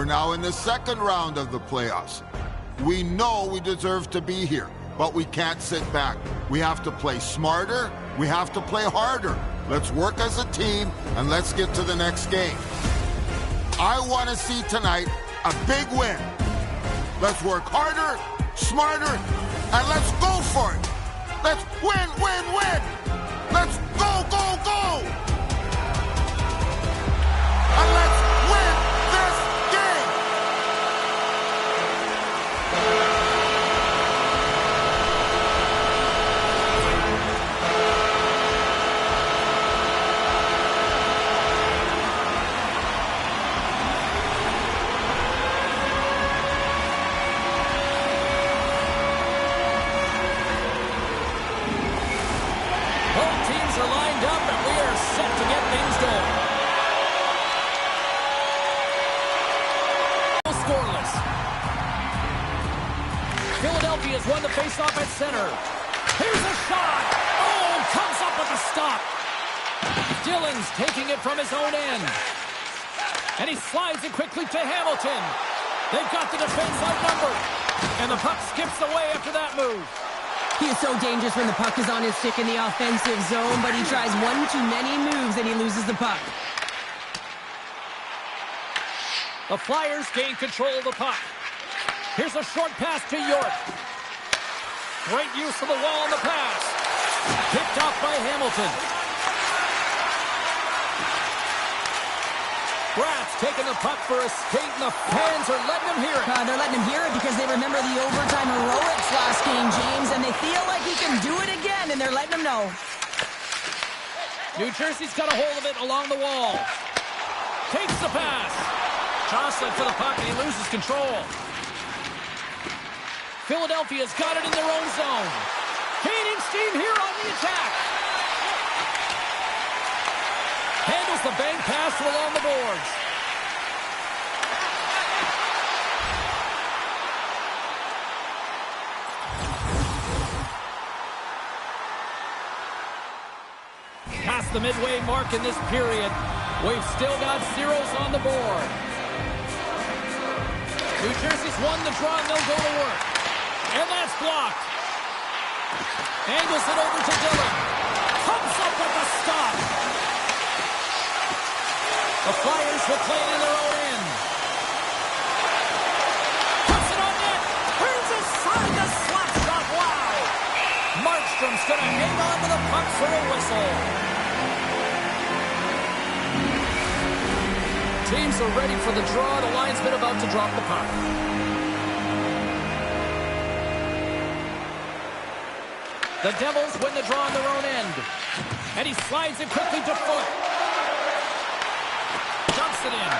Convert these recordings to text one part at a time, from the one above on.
We're now in the second round of the playoffs. We know we deserve to be here, but we can't sit back. We have to play smarter. We have to play harder. Let's work as a team, and let's get to the next game. I want to see tonight a big win. Let's work harder, smarter, and let's go for it. Let's win, win, win. Let's go, go, go. And let's win this game. Both teams are lined up, and we are set to get things going. Scoreless. Philadelphia's won the faceoff at center. Here's a shot. Oh, comes up with a stop. Dillon's taking it from his own end. And he slides it quickly to Hamilton. They've got the defense outnumbered. And the puck skips away after that move. He is so dangerous when the puck is on his stick in the offensive zone, but he tries one too many moves and he loses the puck. The Flyers gain control of the puck. Here's a short pass to York. Great use of the wall on the pass. Picked off by Hamilton. Brat's taking the puck for a skate, and the fans are letting him hear it. They're letting him hear it because they remember the overtime heroics last game, James, and they feel like he can do it again, and they're letting him know. New Jersey's got a hold of it along the wall. Takes the pass. Jostling for the puck, and he loses control. Philadelphia's got it in their own zone. Gaining steam here on the attack. Handles the bank pass along the boards. Past the midway mark in this period, we've still got zeros on the board. New Jersey's won the draw, and they'll go to work. And that's blocked. Angles it over to Dillon. Comes up with a stop. The Flyers will play it in their own end. Puts it on net. Turns aside the slap shot. Wow. Markstrom's going to hang on to the puck for a whistle. Teams are ready for the draw. The linesman about to drop the puck. The Devils win the draw on their own end. And he slides it quickly to Foot. Dumps it in.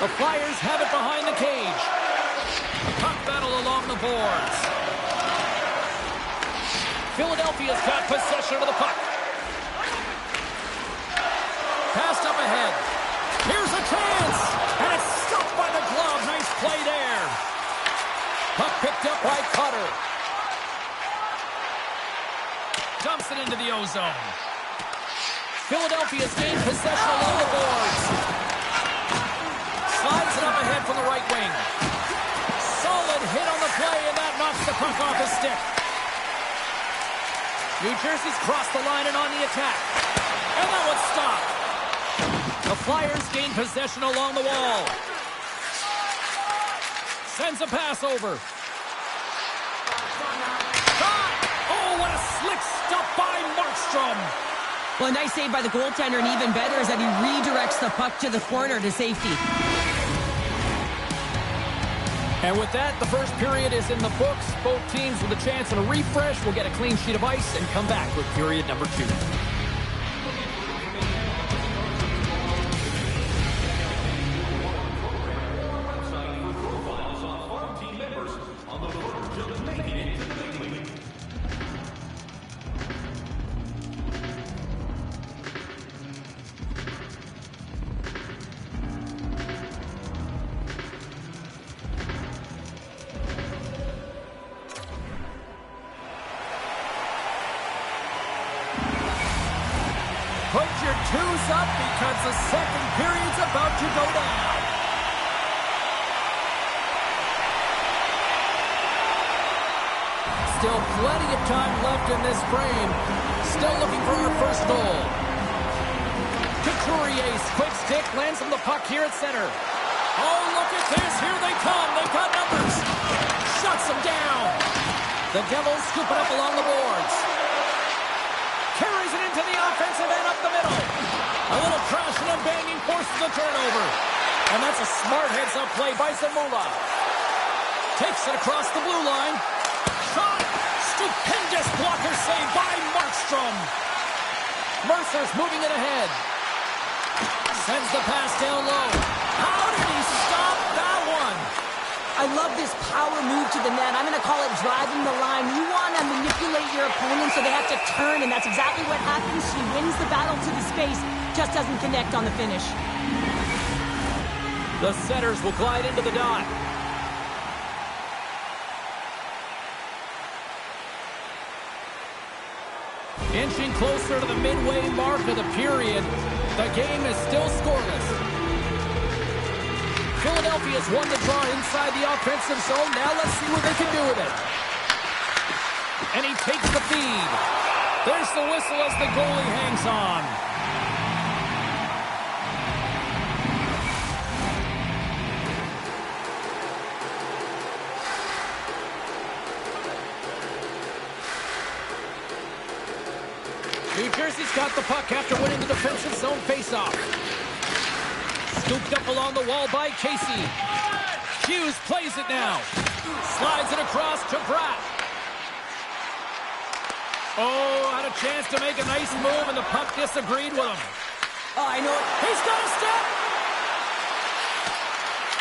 The Flyers have it behind the cage. A puck battle along the boards. Philadelphia's got possession of the puck. Passed up ahead. Here's a chance. And it's stopped by the glove. Nice play there. Puck picked up by Cutter. Dumps it into the O-zone. Philadelphia's gained possession along the boards. Slides it up ahead from the right wing. Solid hit on the play, and that knocks the puck off his stick. New Jersey's crossed the line and on the attack. And that one's stopped. The Flyers gain possession along the wall. Sends a pass over. Oh, what a slick stop by Markstrom. Well, a nice save by the goaltender, and even better is that he redirects the puck to the corner to safety. And with that, the first period is in the books. Both teams with a chance and a refresh will get a clean sheet of ice and come back with period number 2. your twos up because the second period's about to go down. Still plenty of time left in this frame. Still looking for our first goal. Couturier's quick stick lands on the puck here at center. Oh, look at this. Here they come. They've got numbers. Shuts them down. The Devils scoop it up along the boards. Carries it into the offensive end up the middle. A little crashing and banging forces the turnover. And that's a smart heads-up play by Zamula. Takes it across the blue line. Shot. Stupendous blocker save by Markstrom. Mercer's moving it ahead. Sends the pass down low. How did he stop that one? I love this power move to the net. I'm going to call it driving the line. You want to manipulate your opponent so they have to turn, and that's exactly what happens. She wins the battle to the space, just doesn't connect on the finish. The setters will glide into the dot. Inching closer to the midway mark of the period. The game is still scoreless. Philadelphia's won the draw inside the offensive zone. Now let's see what they can do with it. And he takes the feed. There's the whistle as the goalie hangs on. New Jersey's got the puck after winning the defensive zone faceoff. Scooped up along the wall by Casey. Hughes plays it now. Slides it across to Bratt. Oh, had a chance to make a nice move, and the puck disagreed with him. Oh, I know it. He's got a step.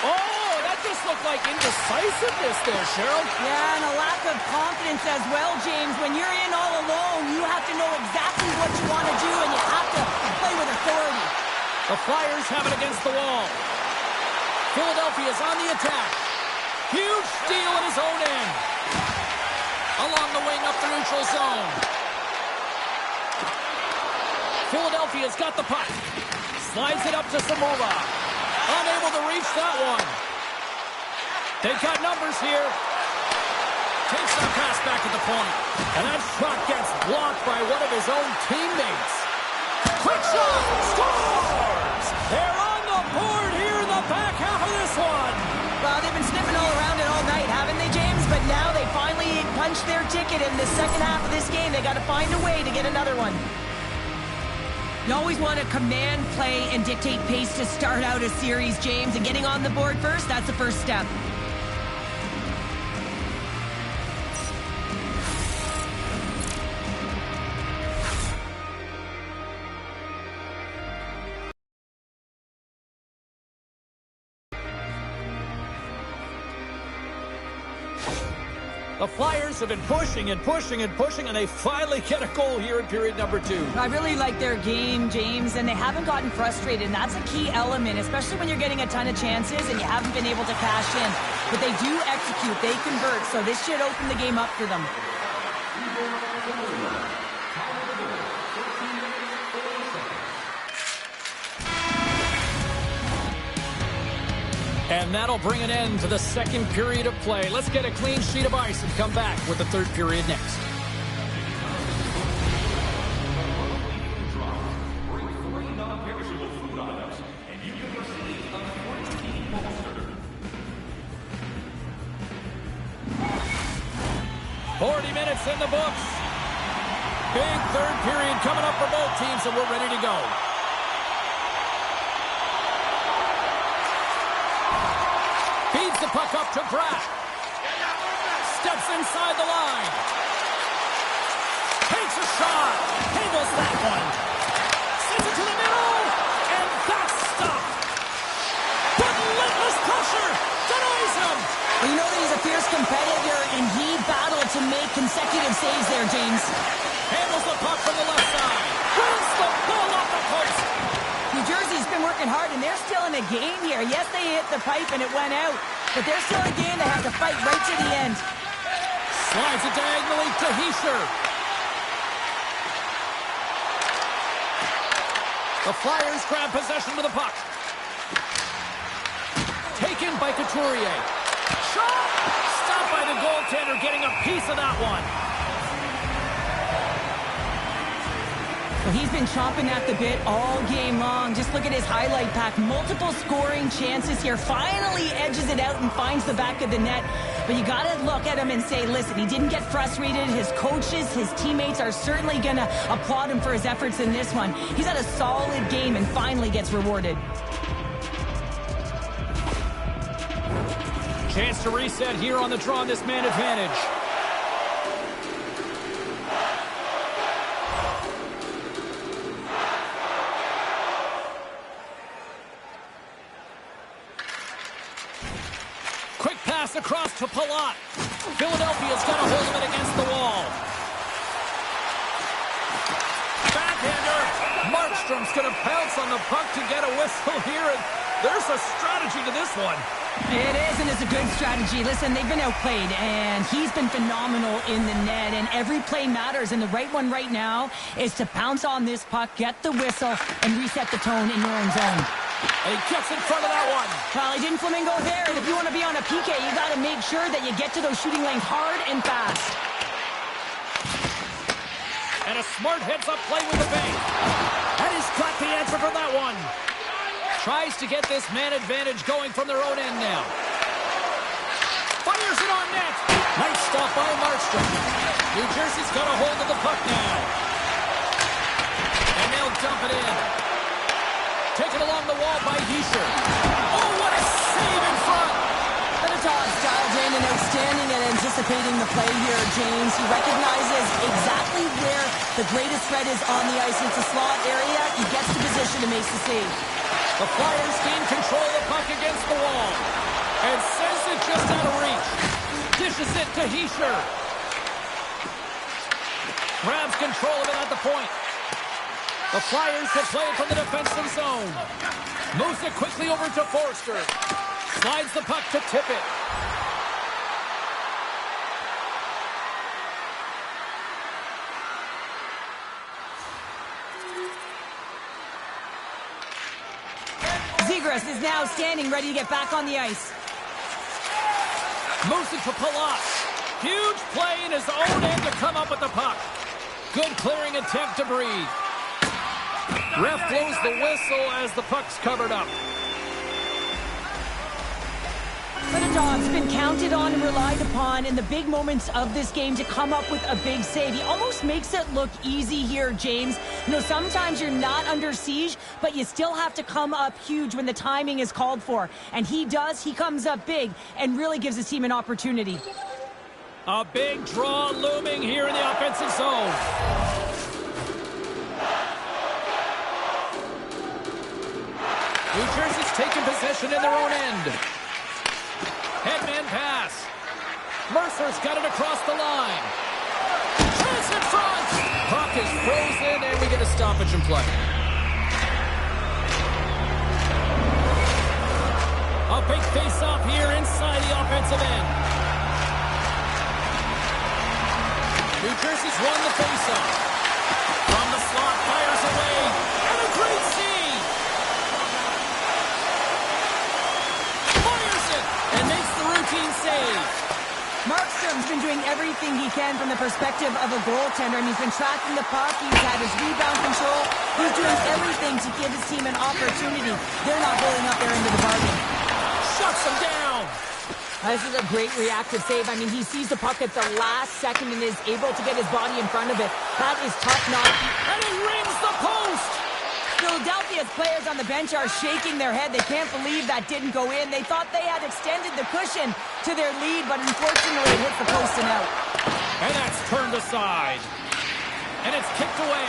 Oh, that just looked like indecisiveness there, Cheryl. Yeah, and a lack of confidence as well, James. When you're in all alone, you have to know exactly what you want to do, and you have to play with authority. The Flyers have it against the wall. Philadelphia's on the attack. Huge steal at his own end. Along the wing up the neutral zone. Philadelphia's got the puck. Slides it up to Samova. Unable to reach that one. They've got numbers here. Takes that pass back at the point. And that shot gets blocked by one of his own teammates. Quick shot! Scores! They're on the board here in the back half of this one. Well, they've been sniffing all around it all night, haven't they, James? But now they finally punched their ticket in the second half of this game. They got to find a way to get another one. You always want to command play and dictate pace to start out a series, James. And getting on the board first, that's the first step. The Flyers have been pushing and pushing and pushing, and they finally get a goal here in period number 2. I really like their game, James, and they haven't gotten frustrated, and that's a key element, especially when you're getting a ton of chances and you haven't been able to cash in. But they do execute, they convert, so this should open the game up for them. And that'll bring an end to the second period of play. Let's get a clean sheet of ice and come back with the third period next. Minutes in the books. Big third period coming up for both teams, and we're ready to go. Feeds the puck up to Bratt. Steps inside the line. Takes a shot. Handles that one. Sends it to the middle. And that's stopped. Relentless pressure. Denies him. Well, you know that he's a fierce competitor, and he battled to make consecutive saves there, James. Handles the puck from the left side. Wins the ball off the post. New Jersey's been working hard, and they're still in a game here. Yes, they hit the pipe and it went out, but they're still in a game. They have to fight right to the end. Slides it diagonally to Hischier. The Flyers grab possession with the puck. Taken by Couturier. Shot! Stopped by the goaltender, getting a piece of that one. Well, he's been chomping at the bit all game long. Just look at his highlight pack. Multiple scoring chances here. Finally edges it out and finds the back of the net. But you got to look at him and say, listen, he didn't get frustrated. His coaches, his teammates are certainly going to applaud him for his efforts in this one. He's had a solid game and finally gets rewarded. Chance to reset here on the draw on this man advantage. Quick pass across to Palat. Philadelphia's got a hold of it against the wall. Backhander. Markstrom's going to pounce on the puck to get a whistle here, and there's a strategy to this one. It is, and it's a good strategy. Listen, they've been outplayed, and he's been phenomenal in the net, and every play matters, and the right one right now is to pounce on this puck, get the whistle, and reset the tone in your own zone. And he gets in front of that one. Well, he didn't flamingo there, and if you want to be on a PK, you got to make sure that you get to those shooting lanes hard and fast. And a smart heads-up play with the bank. And he's got the answer for that one. Tries to get this man advantage going from their own end now. Fires it on net. Nice stop by Markstrom. New Jersey's got a hold of the puck now. And they'll dump it in. Taken along the wall by Hischier. Oh, what a save in front. Todd's dialed in and outstanding at anticipating the play here, James. He recognizes exactly where the greatest threat is on the ice. It's a slot area. He gets to position and makes the save. The Flyers gain control of the puck against the wall. And sends it just out of reach. Dishes it to Hischier. Grabs control of it at the point. The Flyers will play it from the defensive zone. Moves it quickly over to Forster. Slides the puck to Tippett. Zegras is now standing ready to get back on the ice. Moves it to Palat. Huge play in his own end to come up with the puck. Good clearing attempt to breathe. Ref blows the whistle as the puck's covered up. Dog's been counted on and relied upon in the big moments of this game to come up with a big save. He almost makes it look easy here, James. You know, sometimes you're not under siege, but you still have to come up huge when the timing is called for. And he does. He comes up big and really gives his team an opportunity. A big draw looming here in the offensive zone. New Jersey's taking possession in their own end. Headman pass. Mercer's got it across the line. Chance in front. Puck is frozen, and we get a stoppage in play. A big face-off here inside the offensive end. New Jersey's won the face-off. From the slot, fires away. And a great save. Fires it. And makes the routine save. Markstrom's been doing everything he can from the perspective of a goaltender, and he's been tracking the puck. He's had his rebound control. He's doing everything to give his team an opportunity. They're not holding up their end of the bargain. Shuts him down. This is a great reactive save. I mean, he sees the puck at the last second and is able to get his body in front of it. That is top-notch. And he rings the post. Philadelphia's players on the bench are shaking their head. They can't believe that didn't go in. They thought they had extended the cushion to their lead, but unfortunately it hits the post and out. And that's turned aside. And it's kicked away.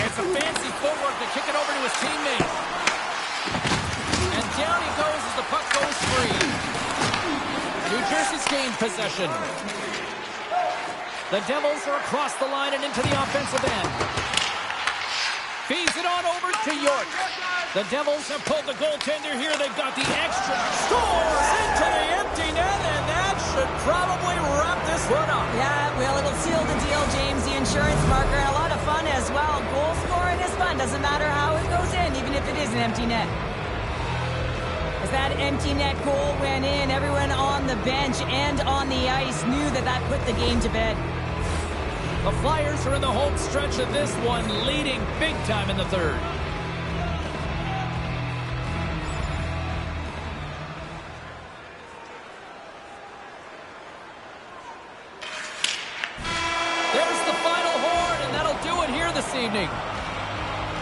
It's a fancy footwork to kick it over to his teammate. And down he goes as the puck goes free. New Jersey's gained possession. The Devils are across the line and into the offensive end. Feeds it on over to York. The Devils have pulled the goaltender here. They've got the extra. Scores into the empty net, and that should probably wrap this one up. Yeah, well, it'll seal the deal, James. The insurance marker. A lot of fun as well. Goal scoring is fun. doesn't matter how it goes in, even if it is an empty net. As that empty net goal went in, everyone on the bench and on the ice knew that that put the game to bed. The Flyers are in the home stretch of this one, leading big time in the third. There's the final horn, and that'll do it here this evening.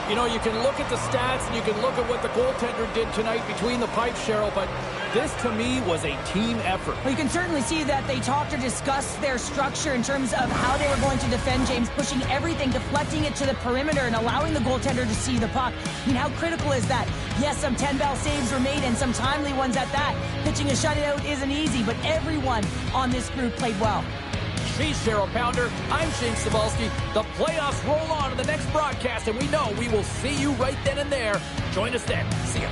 You know, you can look at the stats and you can look at what the goaltender did tonight between the pipes, Cheryl, but this, to me, was a team effort. Well, you can certainly see that they talked or discussed their structure in terms of how they were going to defend James, pushing everything, deflecting it to the perimeter, and allowing the goaltender to see the puck. I mean, how critical is that? Yes, some 10-bell saves were made, and some timely ones at that. Pitching a shutout isn't easy, but everyone on this group played well. She's Cheryl Pounder. I'm Shane Sabalski. The playoffs roll on to the next broadcast, and we know we will see you right then and there. Join us then. See ya.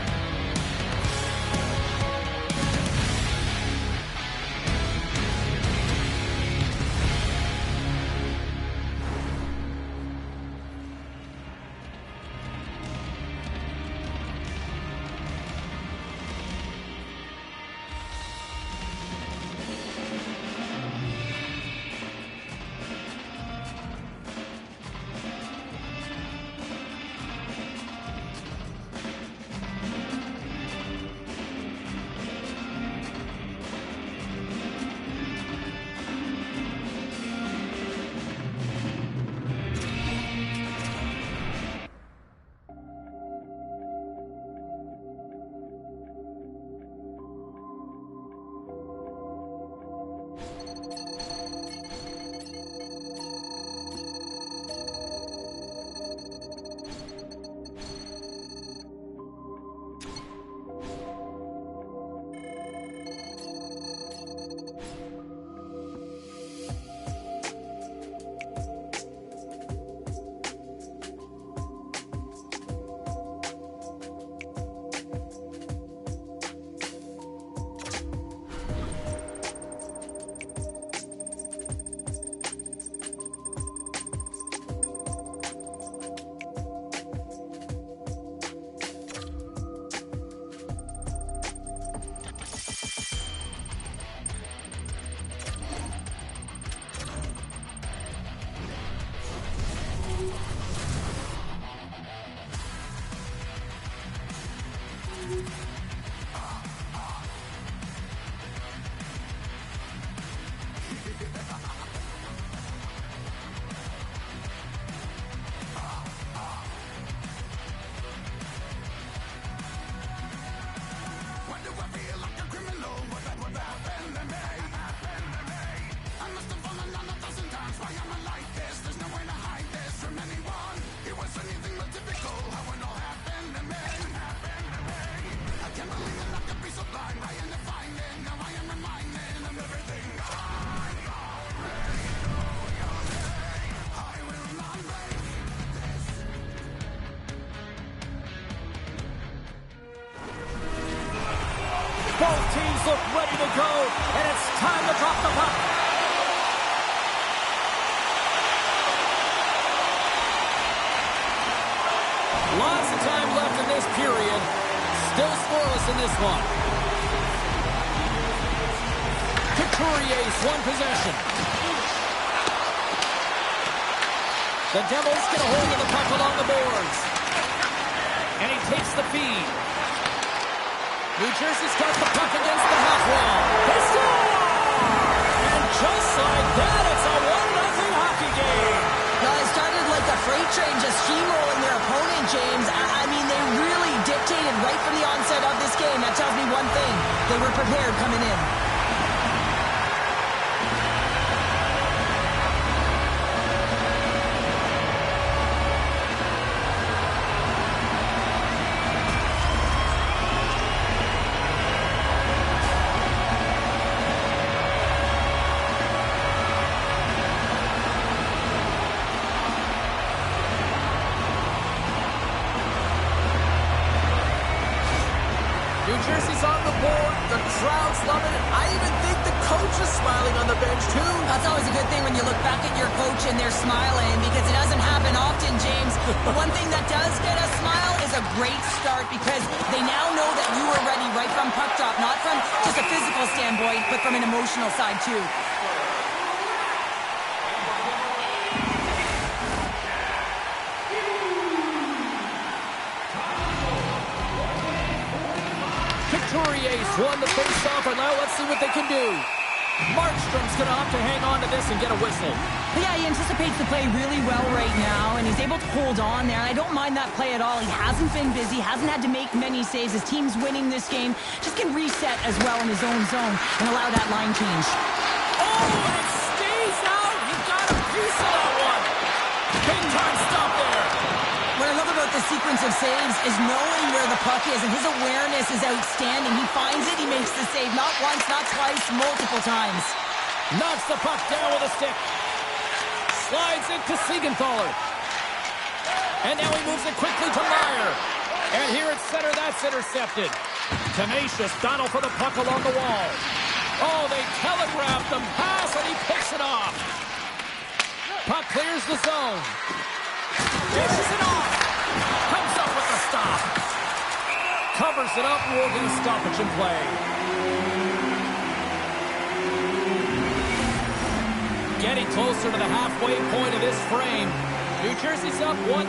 Both teams look ready to go, and it's time to drop the puck. Lots of time left in this period. Still scoreless in this one. Couturier's one possession. The Devils get a hold of the puck along the boards. And he takes the feed. New Jersey's got the puck against the half wall. They score! And just like that, it's a 1-0 hockey game. Well, it started like a freight train just steamrolling their opponent, James. I mean, they really dictated right from the onset of this game. That tells me one thing. They were prepared coming in. jerseys on the board. The crowd's loving it. I even think the coach is smiling on the bench, too. That's always a good thing when you look back at your coach and they're smiling, because it doesn't happen often, James. But one thing that does get a smile is a great start, because they now know that you are ready right from puck drop, not from just a physical standpoint, but from an emotional side, too. Couturier won the face-off, and now let's see what they can do. Markstrom's going to have to hang on to this and get a whistle. Yeah, he anticipates the play really well right now, and he's able to hold on there. And I don't mind that play at all. He hasn't been busy, hasn't had to make many saves. His team's winning this game. Just can reset as well in his own zone and allow that line change. Oh, and it stays out. He got a piece of that one. Big time stop there. What I love about this sequence of saves is knowing where the puck is, and his awareness is outstanding. He finds it, he makes the save. Not once, not twice, multiple times. Knocks the puck down with a stick. Slides it to Siegenthaler. And now he moves it quickly to Meyer. And here at center, that's intercepted. Tenacious battle for the puck along the wall. Oh, they telegraphed the pass, and he picks it off. Puck clears the zone. Dishes it off. Comes up with the stop. Covers it up, and we'll get a stoppage in play. Getting closer to the halfway point of this frame. New Jersey's up 1-0.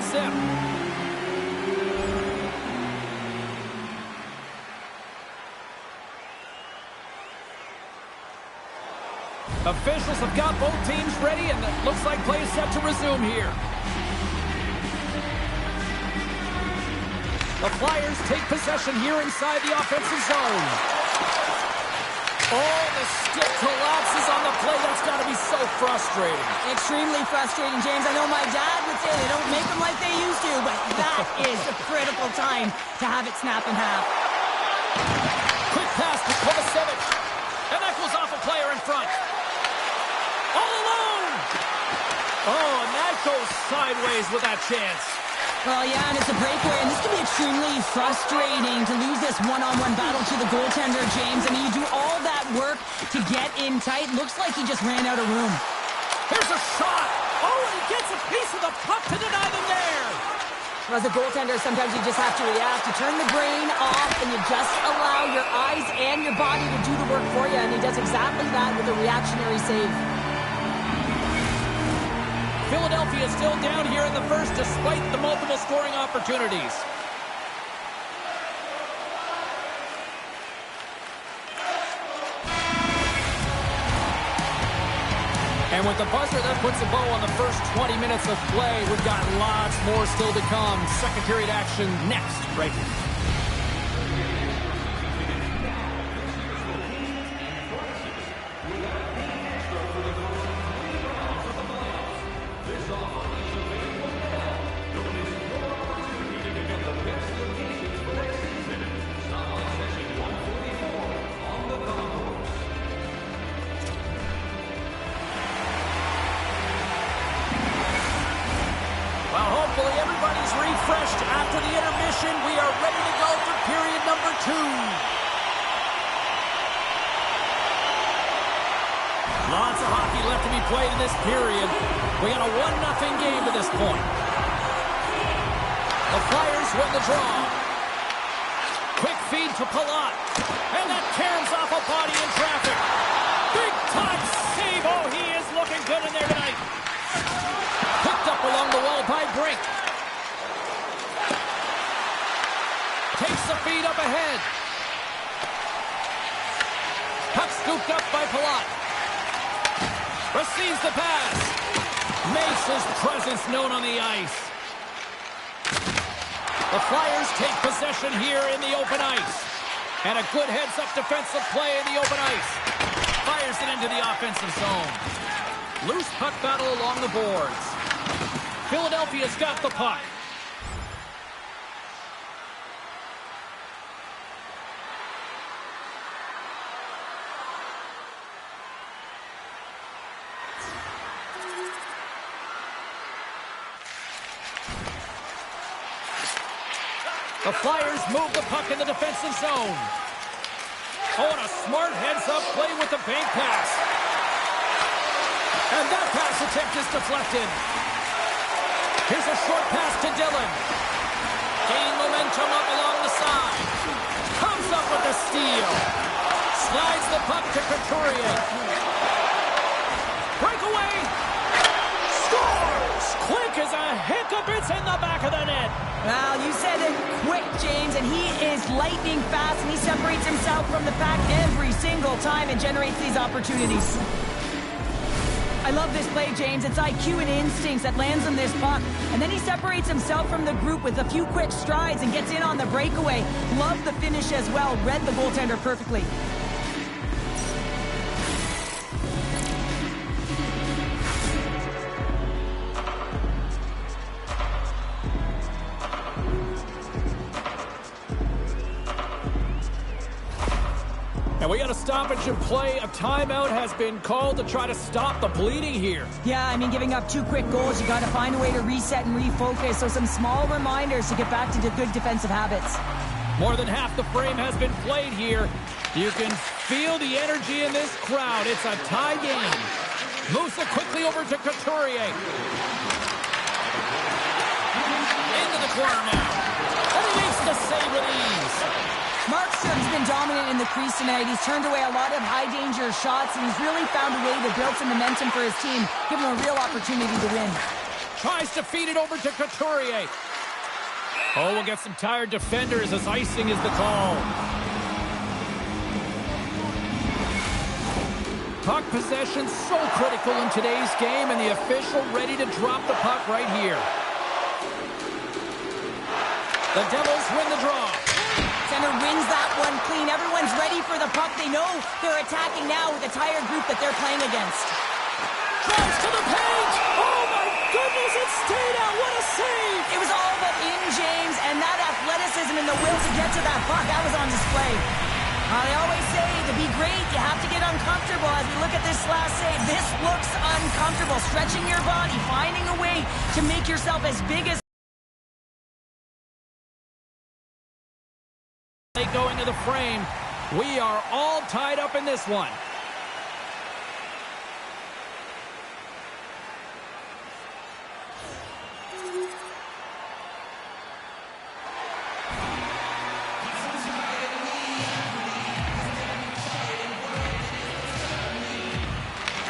Officials have got both teams ready, and it looks like play is set to resume here. The Flyers take possession here inside the offensive zone. Oh, the stick collapses on the play. That's got to be so frustrating. Extremely frustrating, James. I know my dad would say they don't make them like they used to, but that is a critical time to have it snap in half. Quick pass to Kovacevic. And that goes off a player in front. All alone. Oh, and that goes sideways with that chance. Well, yeah, and it's a breakaway, and this can be extremely frustrating to lose this one-on-one battle to the goaltender, James. I mean, you do all that work to get in tight. Looks like he just ran out of room. Here's a shot. Oh, and he gets a piece of the puck to deny them there. As a goaltender, sometimes you just have to react. You turn the brain off, and you just allow your eyes and your body to do the work for you, and he does exactly that with a reactionary save. Philadelphia is still down here in the first despite the multiple scoring opportunities. And with the buzzer, that puts a bow on the first 20 minutes of play. We've got lots more still to come. Second period action next, right here. Hopefully everybody's refreshed after the intermission. We are ready to go for period number 2. Lots of hockey left to be played in this period. We got a 1-0 game to this point. The Flyers win the draw. Quick feed to Palat. And that caroms off a body in traffic. Big time save. Oh, he is looking good in there tonight. Picked up along the wall by Brink. Takes the feed up ahead. Puck scooped up by Palat. Receives the pass. Makes his presence known on the ice. The Flyers take possession here in the open ice. And a good heads-up defensive play in the open ice. Fires it into the offensive zone. Loose puck battle along the boards. Philadelphia's got the puck. The Flyers move the puck in the defensive zone. Oh, and a smart heads-up play with the bank pass. And that pass attempt is deflected. Here's a short pass to Dillon. Gain momentum up along the side. Comes up with the steal. Slides the puck to Couturier. Breakaway. Scores! Quick as a hiccup. It's in the back of the net. Well, you said it quick, James, and he is lightning fast, and he separates himself from the pack every single time and generates these opportunities. I love this play, James. It's IQ and instincts that lands him this puck. And then he separates himself from the group with a few quick strides and gets in on the breakaway. Love the finish as well. Read the goaltender perfectly. And we got a stoppage in play. A timeout has been called to try to stop the bleeding here. Yeah, I mean, giving up 2 quick goals, you got to find a way to reset and refocus. So some small reminders to get back to the good defensive habits. More than half the frame has been played here. You can feel the energy in this crowd. It's a tie game. Moves it quickly over to Couturier. Into the corner now. And he makes the save with ease. Markstrom's been dominant in the crease tonight. He's turned away a lot of high-danger shots, and he's really found a way to build some momentum for his team, give him a real opportunity to win. Tries to feed it over to Couturier. Oh, we'll get some tired defenders as icing is the call. Puck possession so critical in today's game, and the official ready to drop the puck right here. The Devils win the draw. Center wins that one clean. Everyone's ready for the puck. They know they're attacking now with a tired group that they're playing against. Drives to the paint. Oh, my goodness, it stayed out. What a save. It was all but in, James, and that athleticism and the will to get to that puck, that was on display. They always say to be great, you have to get uncomfortable. As we look at this last save, this looks uncomfortable. Stretching your body, finding a way to make yourself as big as going to the frame. We are all tied up in this one.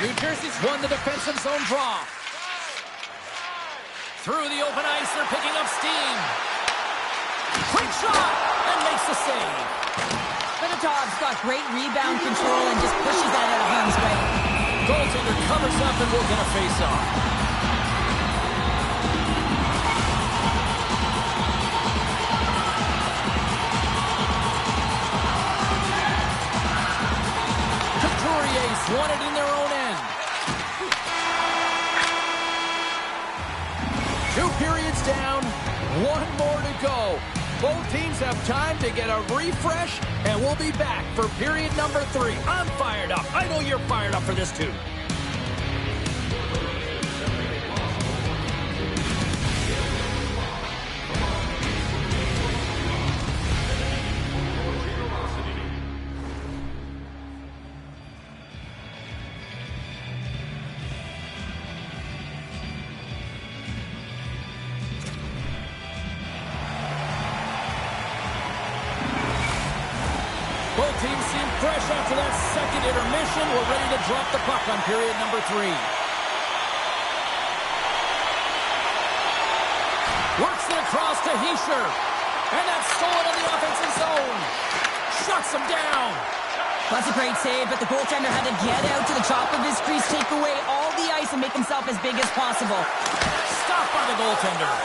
New Jersey's won the defensive zone draw. Through the open ice, they're picking up steam. Quick shot, and makes the save. Minotov's got great rebound control and just pushes that out of harm's way. Goaltender covers up and we'll get a face-off. Couturier's won it in their own end. 2 periods down, 1 more to go. Both teams have time to get a refresh, and we'll be back for period number 3. I'm fired up. I know you're fired up for this, too. Both teams seem fresh after that second intermission. We're ready to drop the puck on period number 3. Works it across to Hischier. And that's stolen in the offensive zone. Shuts him down. That's a great save, but the goaltender had to get out to the top of his crease, take away all the ice, and make himself as big as possible. Stopped by the goaltender.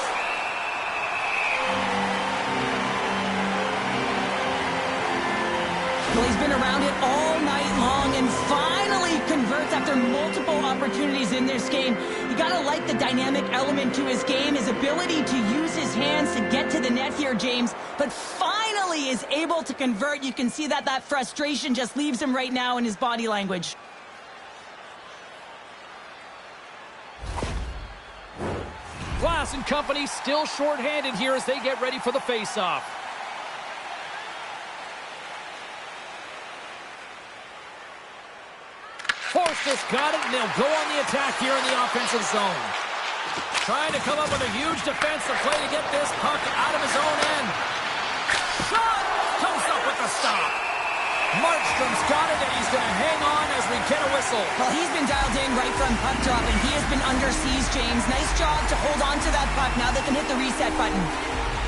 Well, he's been around it all night long and finally converts after multiple opportunities in this game. You gotta like the dynamic element to his game, his ability to use his hands to get to the net here, James, but finally is able to convert. You can see that frustration just leaves him right now in his body language. Glass and company still shorthanded here as they get ready for the face-off. Forster's got it, and they'll go on the attack here in the offensive zone. Trying to come up with a huge defensive play to get this puck out of his own end. Shot! Comes up with the stop. Markstrom's got it, and he's going to hang on as we get a whistle. Well, he's been dialed in right from puck drop, and he has been under siege, James. Nice job to hold on to that puck. Now they can hit the reset button.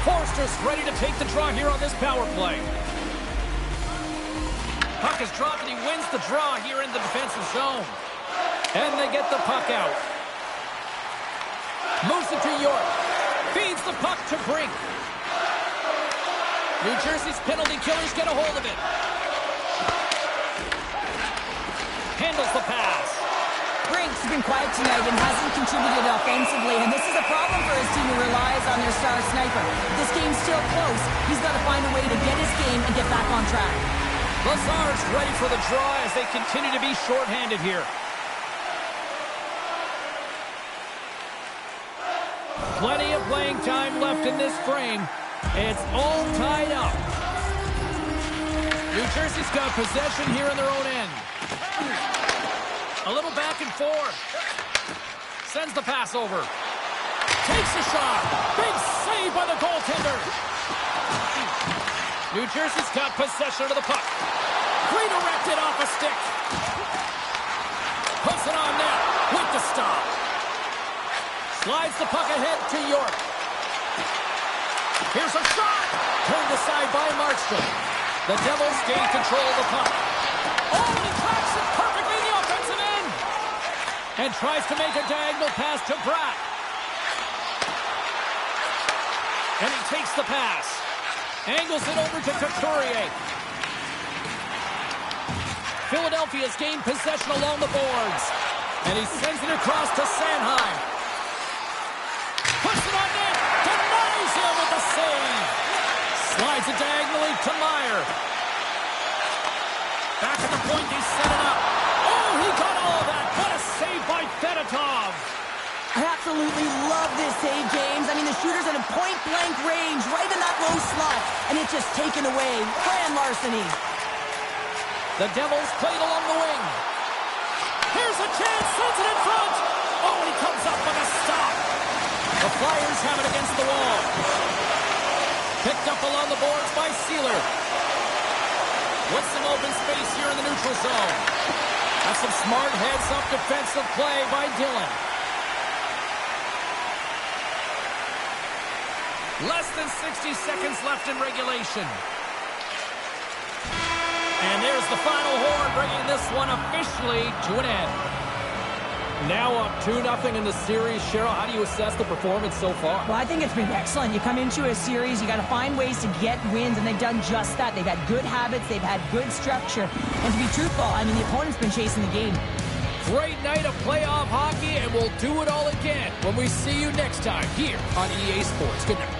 Forster's ready to take the draw here on this power play. Puck is dropped, and he wins the draw here in the defensive zone. And they get the puck out. Moves it to York. Feeds the puck to Brink. New Jersey's penalty killers get a hold of it. Handles the pass. Brink's been quiet tonight and hasn't contributed offensively, and this is a problem for his team who relies on their star sniper. This game's still close. He's got to find a way to get his game and get back on track. Lazar's ready for the draw as they continue to be shorthanded here. Plenty of playing time left in this frame. It's all tied up. New Jersey's got possession here in their own end. A little back and forth. Sends the pass over. Takes a shot. Big save by the goaltender. New Jersey's got possession of the puck. Redirected off a stick. Puts it on net with the stop. Slides the puck ahead to York. Here's a shot. Turned aside by Markstrom. The Devils gain control of the puck. Oh, and he tracks it perfectly in the offensive end. And tries to make a diagonal pass to Bratt. And he takes the pass. Angles it over to Couturier. Philadelphia's gained possession along the boards. And he sends it across to Sanheim. Puts it on net. Denies him with the save. Slides it diagonally to Meyer. Back at the point, they set it up. Oh, he got all of that. What a save by Fedotov. I absolutely love this save, James. I mean, the shooter's at a point-blank range, right in that low slot, and it's just taken away. Grand larceny. The Devils played along the wing. Here's a chance, sends it in front. Oh, and he comes up with a stop. The Flyers have it against the wall. Picked up along the boards by Sealer. With some open space here in the neutral zone. That's some smart heads-up defensive play by Dillon. Less than 60 seconds left in regulation. And there's the final horn, bringing this one officially to an end. Now up 2-0 in the series. Cheryl, how do you assess the performance so far? Well, I think it's been excellent. You come into a series, you got to find ways to get wins, and they've done just that. They've had good habits, they've had good structure. And to be truthful, I mean, the opponent's been chasing the game. Great night of playoff hockey, and we'll do it all again when we see you next time here on EA Sports. Good night.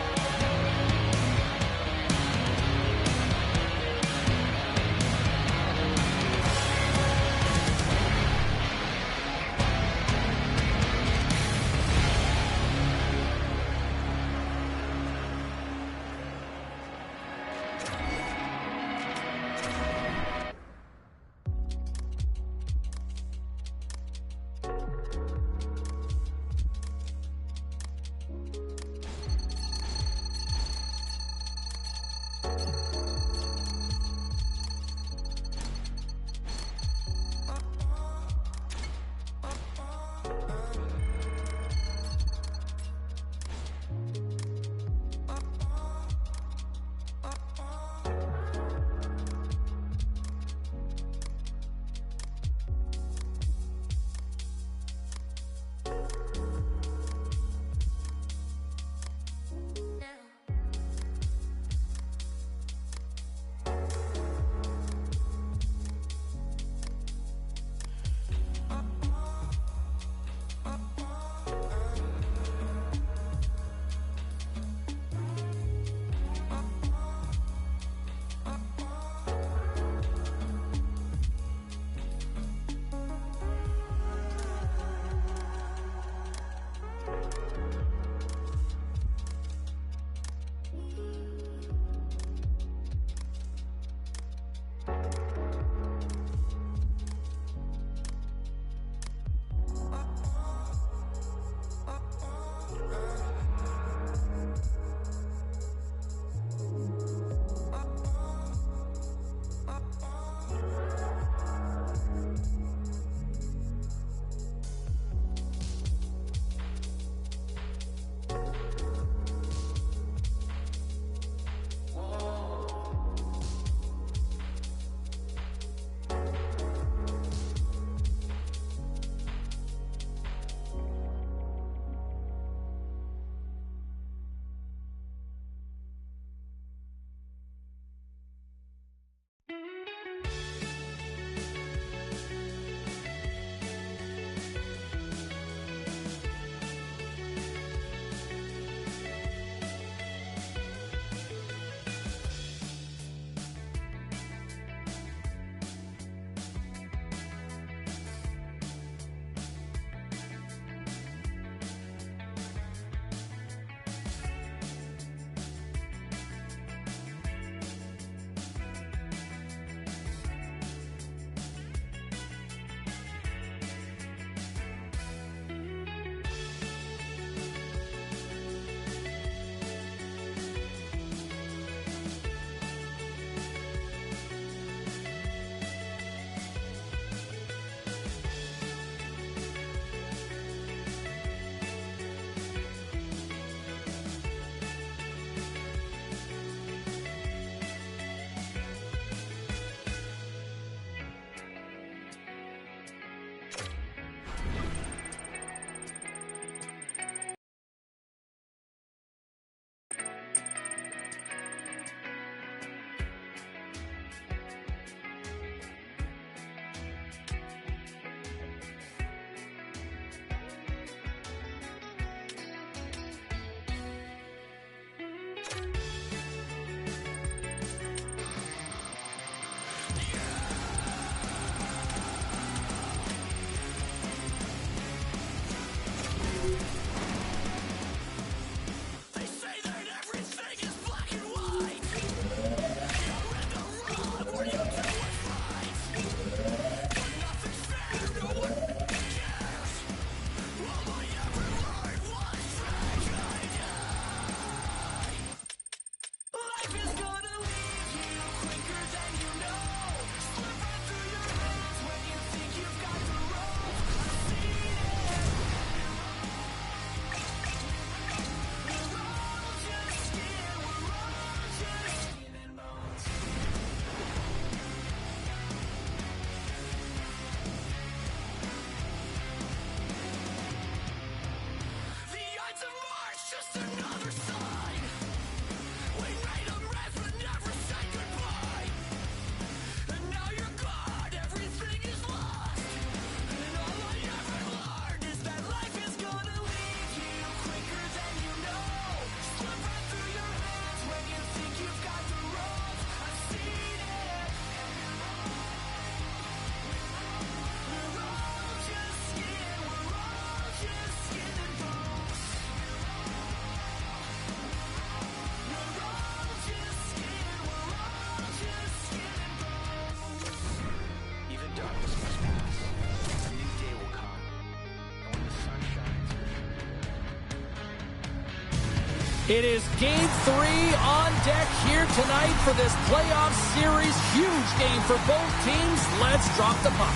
It is Game 3 on deck here tonight for this playoff series. Huge game for both teams. Let's drop the puck.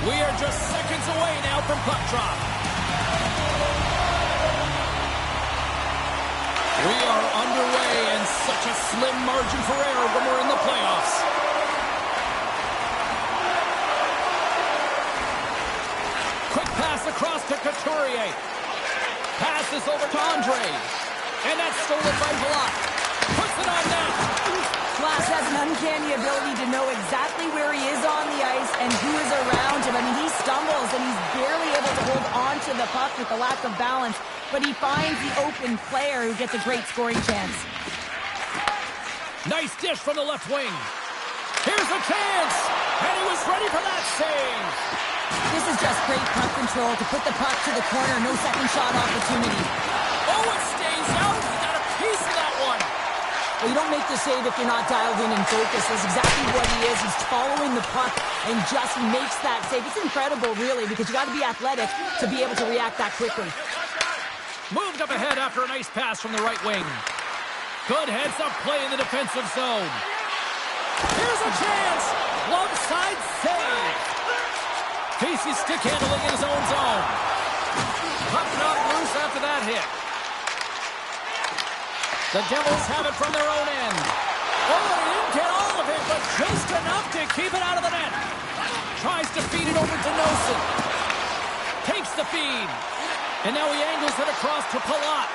We are just seconds away now from puck drop. We are underway, and such a slim margin for error when we're in the playoffs. Quick pass across to Couturier. Passes over to Andre. And that's stolen by Palat. Puts it on net. Flash has an uncanny ability to know exactly where he is on the ice and who is around him. I mean, he stumbles and he's barely able to hold on to the puck with the lack of balance, but he finds the open player who gets a great scoring chance. Nice dish from the left wing. Here's a chance, and he was ready for that save. This is just great puck control to put the puck to the corner. No second shot opportunity. Oh, it stays out. He got a piece of that one. Well, you don't make the save if you're not dialed in and focused. That's exactly what he is. He's following the puck and just makes that save. It's incredible, really, because you got to be athletic to be able to react that quickly. Moved up ahead after a nice pass from the right wing. Good heads-up play in the defensive zone. Here's a chance. Glove side save. Casey's stick handling in his own zone. Puck knocked loose after that hit. The Devils have it from their own end. Oh, he didn't get all of it, but just enough to keep it out of the net. Tries to feed it over to Nelson. Takes the feed. And now he angles it across to Palat.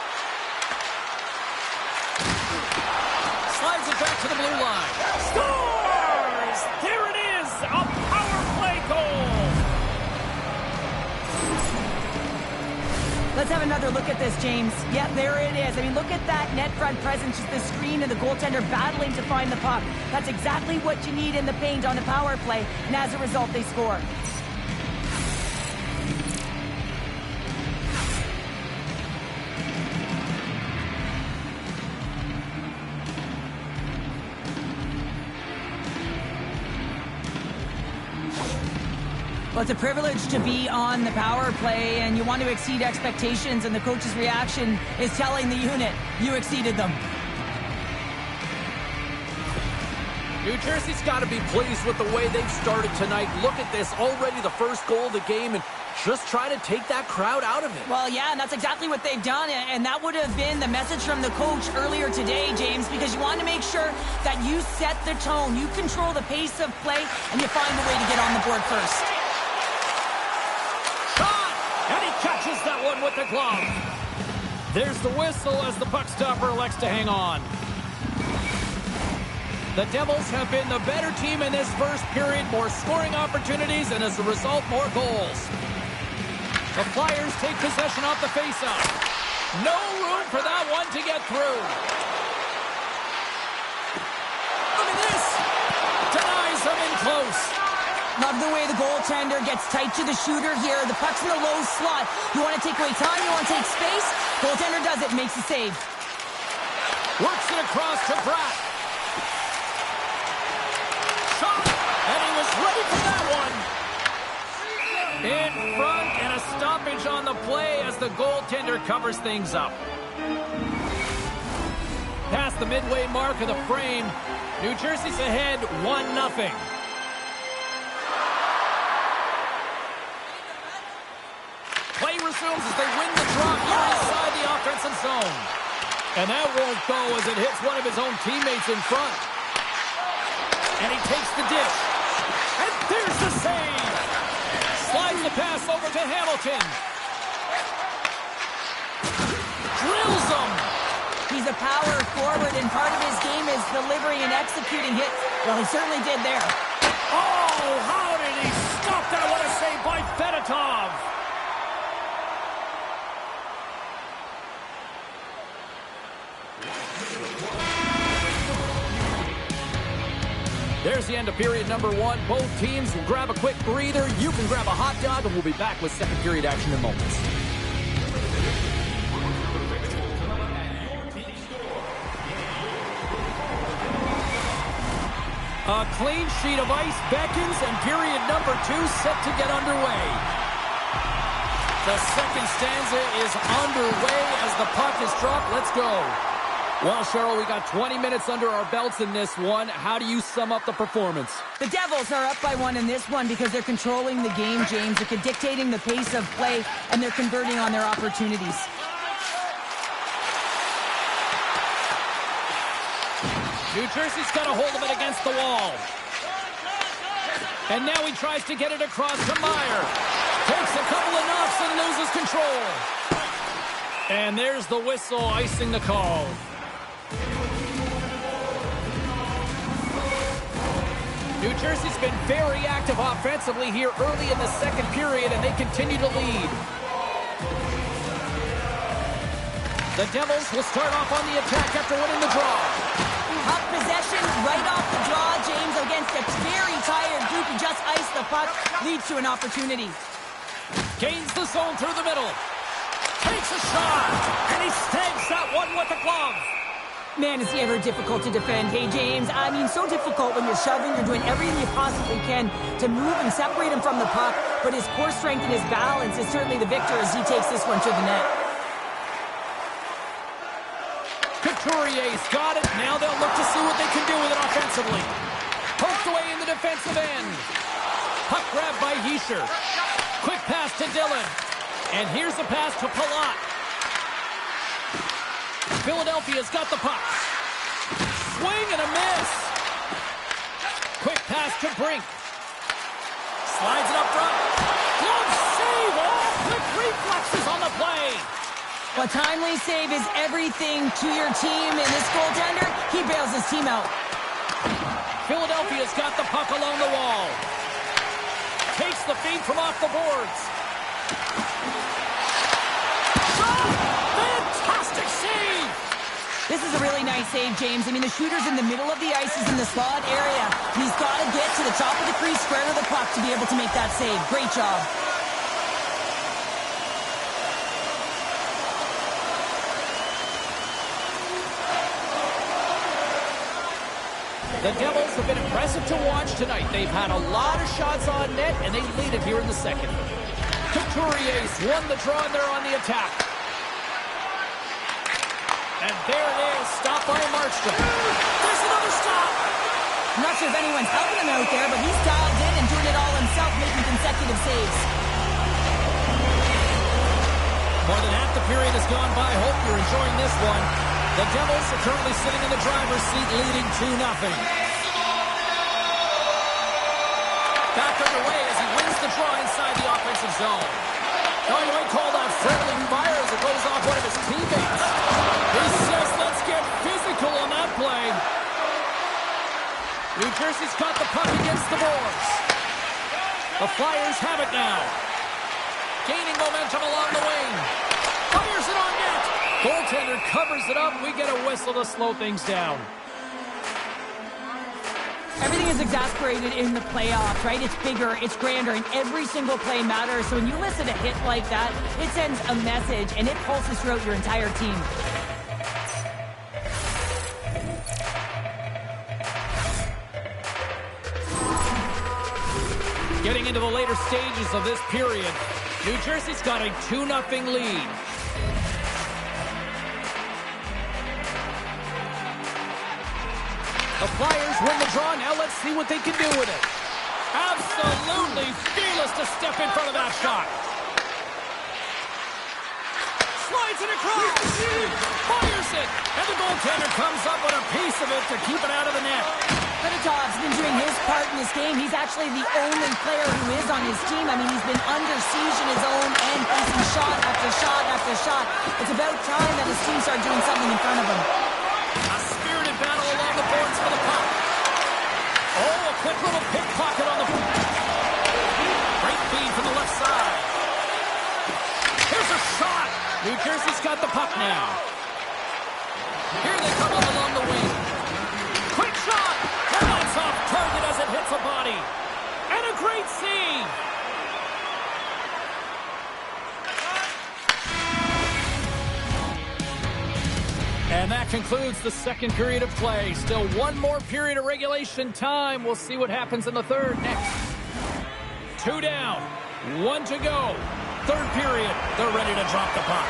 Slides it back to the blue line. Scores! There it is! A power play goal! Let's have another look at this, James. Yeah, there it is. I mean, look at that net front presence, just the screen and the goaltender battling to find the puck. That's exactly what you need in the paint on a power play, and as a result, they score. Well, it's a privilege to be on the power play, and you want to exceed expectations, and the coach's reaction is telling the unit, you exceeded them. New Jersey's got to be pleased with the way they've started tonight. Look at this, already the first goal of the game, and just try to take that crowd out of it. Well, yeah, and that's exactly what they've done, and that would have been the message from the coach earlier today, James, because you want to make sure that you set the tone, you control the pace of play, and you find a way to get on the board first. And he catches that one with the glove. There's the whistle as the puck stopper elects to hang on. The Devils have been the better team in this first period. More scoring opportunities, and as a result, more goals. The Flyers take possession off the faceoff. No room for that one to get through. Look at this. Denies him in close. Love the way the goaltender gets tight to the shooter here. The puck's in a low slot. You want to take away time, you want to take space. Goaltender does it, makes the save. Works it across to Bratt. Shot, and he was ready for that one. In front, and a stoppage on the play as the goaltender covers things up. Past the midway mark of the frame, New Jersey's ahead 1-0. Play resumes as they win the draw here inside the offensive zone. And that won't go as it hits one of his own teammates in front. And he takes the dish. And there's the save. Slides the pass over to Hamilton. Drills him. He's a power forward, and part of his game is delivering and executing hits. Well, he certainly did there. Oh, how did he stop that? What a save by Fedotov. There's the end of period number one. Both teams will grab a quick breather. You can grab a hot dog, and we'll be back with second period action in moments. A clean sheet of ice beckons, and period number two set to get underway. The second stanza is underway as the puck is dropped. Let's go. Well, Cheryl, we got 20 minutes under our belts in this one. How do you sum up the performance? The Devils are up by 1 in this one because they're controlling the game, James. They're dictating the pace of play, and they're converting on their opportunities. New Jersey's got a hold of it against the wall. And now he tries to get it across to Meyer. Takes a couple of knocks and loses control. And there's the whistle icing the call. New Jersey's been very active offensively here early in the second period, and they continue to lead. The Devils will start off on the attack after winning the draw. Puck possession right off the draw, James, against a very tired group who just iced the puck, leads to an opportunity. Gains the zone through the middle. Takes a shot, and he snags that one with the glove. Man, is he ever difficult to defend. Hey, James, I mean, so difficult when you're shoving, you're doing everything you possibly can to move and separate him from the puck, but his core strength and his balance is certainly the victor as he takes this one to the net. Couturier's got it. Now they'll look to see what they can do with it offensively. Poked away in the defensive end. Puck grabbed by Hischier. Quick pass to Dillon. And here's a pass to Palat. Philadelphia's got the puck. Swing and a miss. Quick pass to Brink. Slides it up front. Glove save. Oh, quick reflexes on the play. A timely save is everything to your team, and this goaltender, he bails his team out. Philadelphia's got the puck along the wall. Takes the feed from off the boards. Shot! Fantastic save! This is a really nice save, James. I mean, the shooter's in the middle of the ice. He's in the slot area. He's got to get to the top of the crease, square to the puck to be able to make that save. Great job. The Devils have been impressive to watch tonight. They've had a lot of shots on net, and they lead it here in the second. Couturier's won the draw, and they're on the attack. And there it is, stopped by Markstrom. There's another stop! I'm not sure if anyone's helping him out there, but he's dialed in and doing it all himself, making consecutive saves. More than half the period has gone by. Hope you're enjoying this one. The Devils are currently sitting in the driver's seat, leading 2-0. Back underway as he wins the draw inside the offensive zone. Illinois called out friendly fire as it goes off one of his teammates. He says, let's get physical on that play. New Jersey's got the puck against the boards. The Flyers have it now. Gaining momentum along the wing. Fires it on net. Goaltender covers it up. We get a whistle to slow things down. Everything is exasperated in the playoffs, right? It's bigger, it's grander, and every single play matters. So when you listen to a hit like that, it sends a message, and it pulses throughout your entire team. Getting into the later stages of this period, New Jersey's got a 2-0 lead. The Flyers win the draw. Now let's see what they can do with it. Absolutely fearless to step in front of that shot. Slides it across. Fires it. And the goaltender comes up with a piece of it to keep it out of the net. Fedottov's been doing his part in this game. He's actually the only player who is on his team. I mean, he's been under siege in his own end, facing shot after shot after shot. It's about time that his team start doing something in front of him. A spirited battle along the boards for the puck. Oh, a quick little pickpocket on the puck. Great feed from the left side. Here's a shot. New Jersey's got the puck now. Here they come up along the wing. Quick shot. That's off target as it hits a body. And a great save. And that concludes the second period of play. Still one more period of regulation time. We'll see what happens in the third next. 2 down, 1 to go. Third period. They're ready to drop the puck.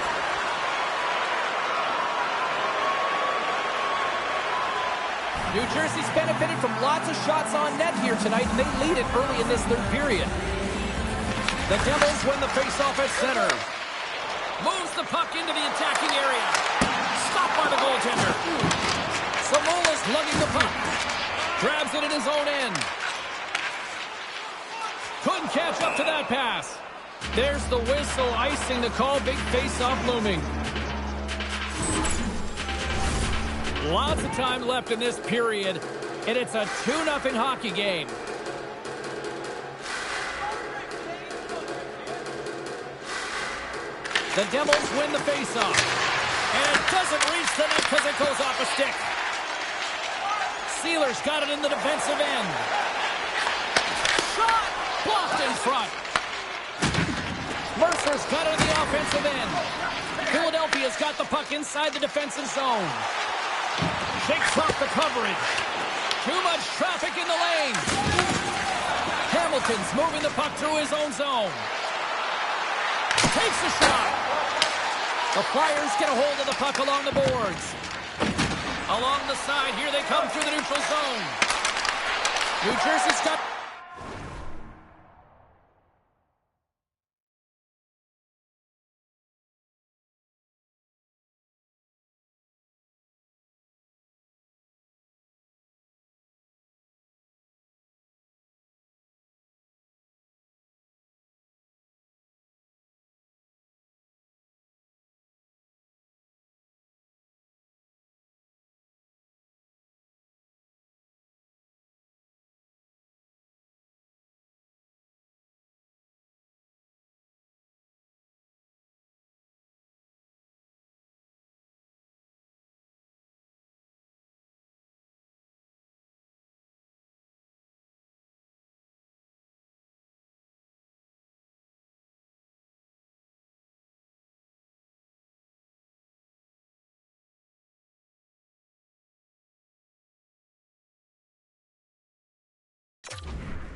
New Jersey's benefited from lots of shots on net here tonight, and they lead it early in this third period. The Devils win the faceoff at center. Moves the puck into the attacking area. Stopped by the goaltender. Samola's lugging the puck. Grabs it in his own end. Couldn't catch up to that pass. There's the whistle, icing the call. Big faceoff looming. Lots of time left in this period, and it's a 2-0 hockey game. The Devils win the faceoff, and it doesn't reach the net because it goes off a stick. Sealer's got it in the defensive end. Shot! Blocked in front. Mercer's got it in the offensive end. Philadelphia's got the puck inside the defensive zone. Shakes off the coverage. Too much traffic in the lane. Hamilton's moving the puck through his own zone. Takes the shot. The Flyers get a hold of the puck along the boards. Along the side, here they come through the neutral zone. New Jersey's got...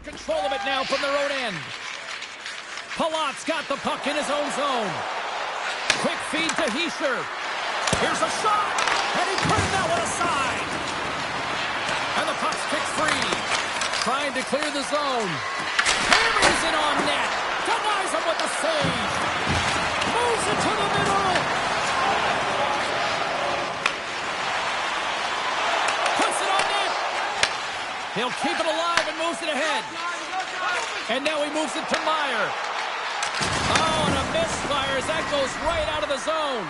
Control of it now from their own end. Palat's got the puck in his own zone. Quick feed to Hischier. Here's a shot, and he turned that one aside. And the puck's kicked free. Trying to clear the zone. Hammers it on net. Denies him with the save. Moves it to the middle. Puts it on net. He'll keep it alive and moves it ahead. And now he moves it to Meyer. Oh, and a misfire as that goes right out of the zone.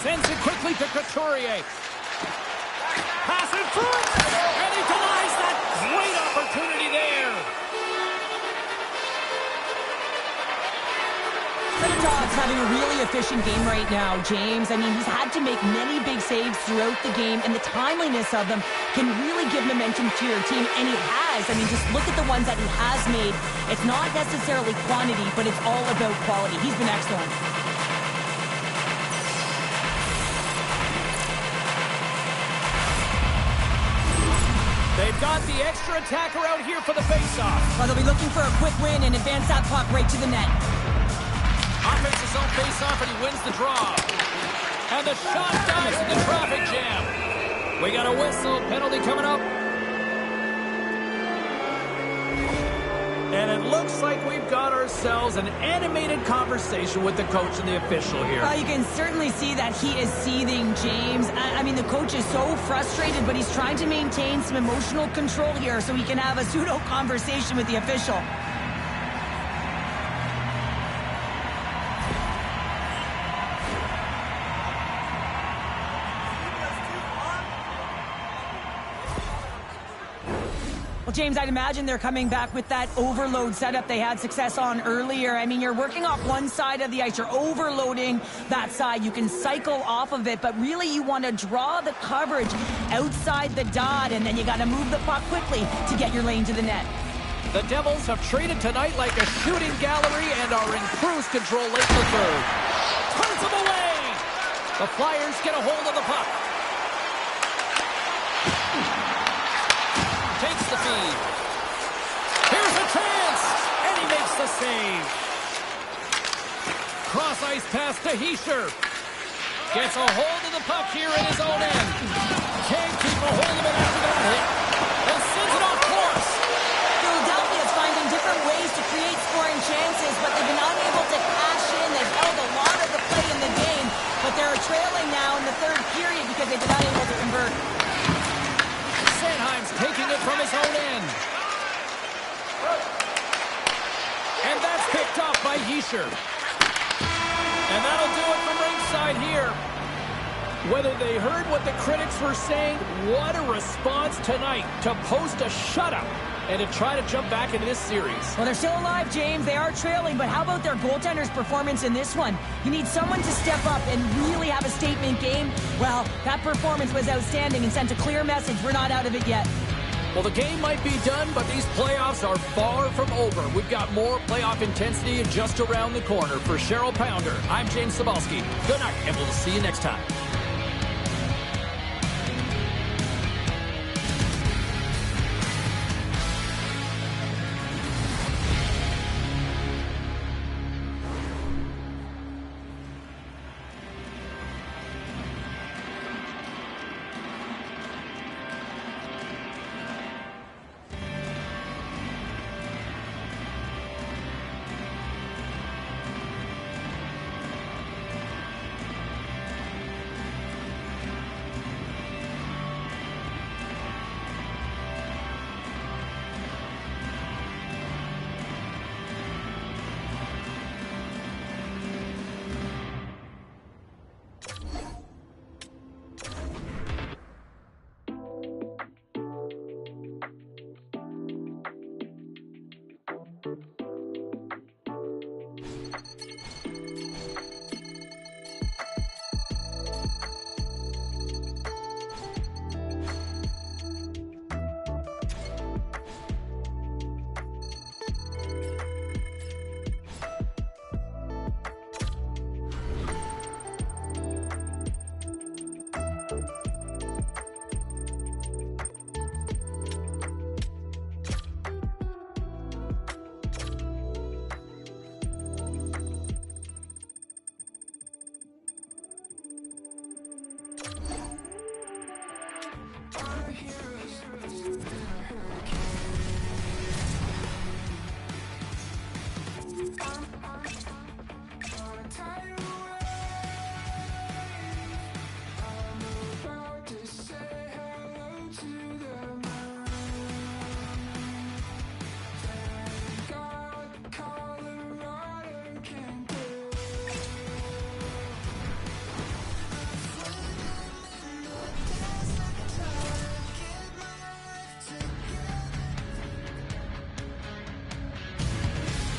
Sends it quickly to Couturier. Pass in front. And he denies that great opportunity there. Dobbs having a really efficient game right now, James. I mean, he's had to make many big saves throughout the game, and the timeliness of them can really give momentum to your team, and he has. I mean, just look at the ones that he has made. It's not necessarily quantity, but it's all about quality. He's been excellent. They've got the extra attacker out here for the faceoff. Well, they'll be looking for a quick win and advance that puck right to the net. Offenses zone face-off, and he wins the draw. And the shot dies in the traffic jam. We got a whistle. Penalty coming up. And it looks like we've got ourselves an animated conversation with the coach and the official here. Well, you can certainly see that he is seething, James. I mean, the coach is so frustrated, but he's trying to maintain some emotional control here so he can have a pseudo conversation with the official. Well, James, I'd imagine they're coming back with that overload setup they had success on earlier. I mean, you're working off one side of the ice. You're overloading that side. You can cycle off of it, but really you want to draw the coverage outside the dot, and then you got to move the puck quickly to get your lane to the net. The Devils have treated tonight like a shooting gallery and are in cruise control late in the third. Turns them away. The Flyers get a hold of the puck. speed. Here's a chance, and he makes the save. Cross ice pass to Hischier. Gets a hold of the puck here in his own end. Can't keep a hold of it after that hit. And sends it off course. Philadelphia's finding different ways to create scoring chances, but they've been unable to cash in. They've held a lot of the play in the game, but they're trailing now in the third period because they've been unable to convert. Sanheim's taking it from his own end. And that's picked up by Hischier. And that'll do it from ringside here. Whether they heard what the critics were saying, what a response tonight to post a shutout and to try to jump back into this series. Well, they're still alive, James. They are trailing, but how about their goaltender's performance in this one? You need someone to step up and really have a statement game. Well, that performance was outstanding and sent a clear message. We're not out of it yet. Well, the game might be done, but these playoffs are far from over. We've got more playoff intensity just around the corner. For Cheryl Pounder, I'm James Cybulski. Good night, and we'll see you next time.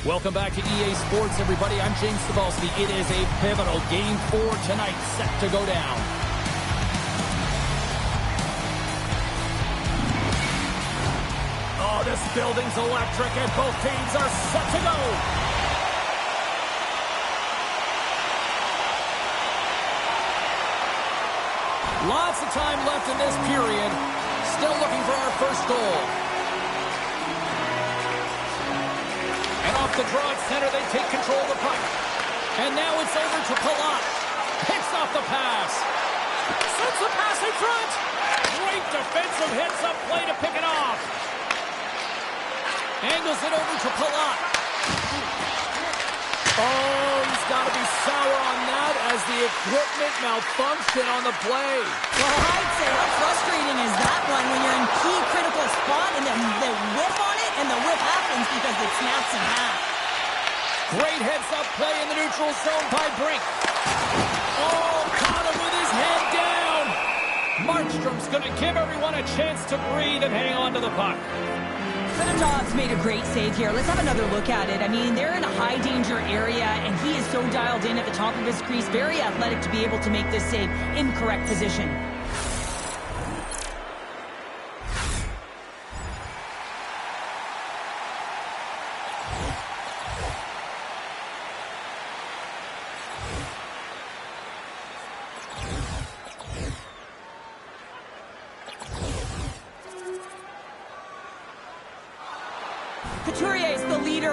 Welcome back to EA Sports, everybody. I'm James Cybulski. It is a pivotal Game 4 tonight set to go down. Oh, this building's electric, and both teams are set to go. Lots of time left in this period. Still looking for our first goal. And off the draw at center, they take control of the puck. And now it's over to Palat. Picks off the pass. Sends the pass in front. Great defensive hits up play to pick it off. Angles it over to Palat. Oh, he's got to be sour on that as the equipment malfunction on the play. Well, I'd say how frustrating is that one when you're in key critical spot and then they whip on it and the whip happens because it snaps in half. Great heads-up play in the neutral zone by Brink. Oh, caught him with his head down. Markstrom's going to give everyone a chance to breathe and hang on to the puck. Fedottov's made a great save here. Let's have another look at it. I mean, they're in a high-danger area, and he is so dialed in at the top of his crease. Very athletic to be able to make this save in correct position.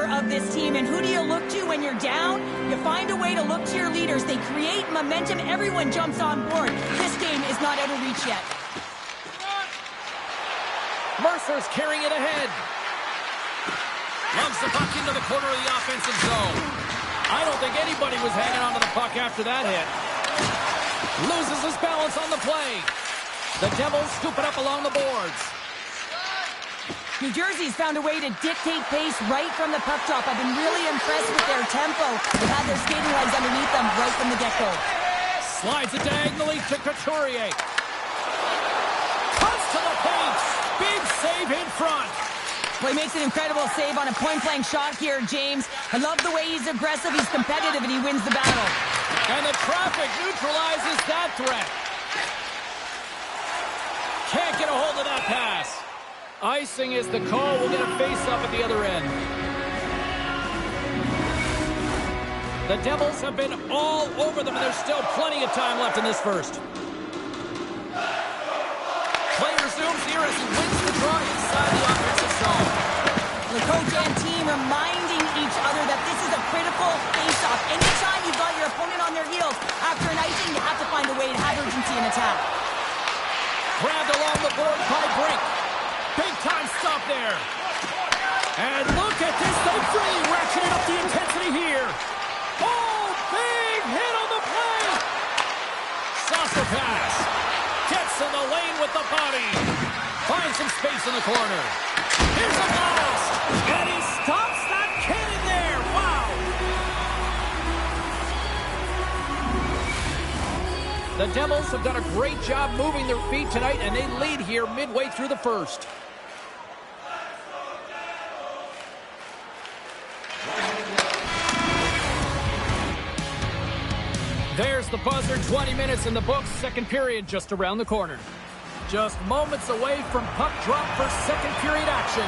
leader of this team. And who do you look to when you're down? You find a way to look to your leaders. They create momentum. Everyone jumps on board. This game is not out of reach yet. Mercer's carrying it ahead. Lugs the puck into the corner of the offensive zone. I don't think anybody was hanging on to the puck after that hit. Loses his balance on the play. The Devils scoop it up along the boards. New Jersey's found a way to dictate pace right from the puck drop. I've been really impressed with their tempo. They've had their skating legs underneath them right from the get-go. Slides it diagonally to Couturier. Cuts to the paint. Big save in front. Well, he makes an incredible save on a point-blank shot here, James. I love the way he's aggressive, he's competitive, and he wins the battle. And the traffic neutralizes that threat. Can't get a hold of that pass. Icing is the call. We'll get a face-up at the other end. The Devils have been all over them, and there's still plenty of time left in this first. Play resumes here as he wins the draw inside the offensive zone. The coach and team reminding each other that this is a critical face-off. Anytime you've got your opponent on their heels, after an icing, you have to find a way to have urgency in attack. Grabbed along the board by Brink. Big-time stop there. And look at this. They really ratcheted up the intensity here. Oh, big hit on the play. Saucer pass. Gets in the lane with the body. Finds some space in the corner. Here's a blast. And he stops that cannon there. Wow. The Devils have done a great job moving their feet tonight, and they lead here midway through the first. There's the buzzer, 20 minutes in the books, second period just around the corner. Just moments away from puck drop for second period action.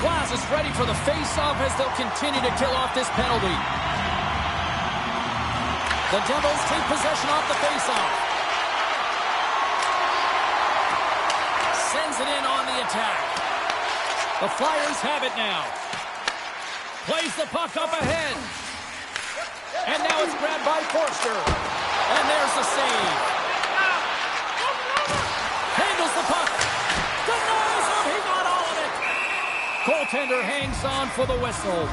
Glass is ready for the face-off as they'll continue to kill off this penalty. The Devils take possession off the face-off. Sends it in on the attack. The Flyers have it now. Plays the puck up ahead. And now it's grabbed by Forster. And there's the save. Handles the puck. Denies him. He got all of it. Goaltender hangs on for the whistle.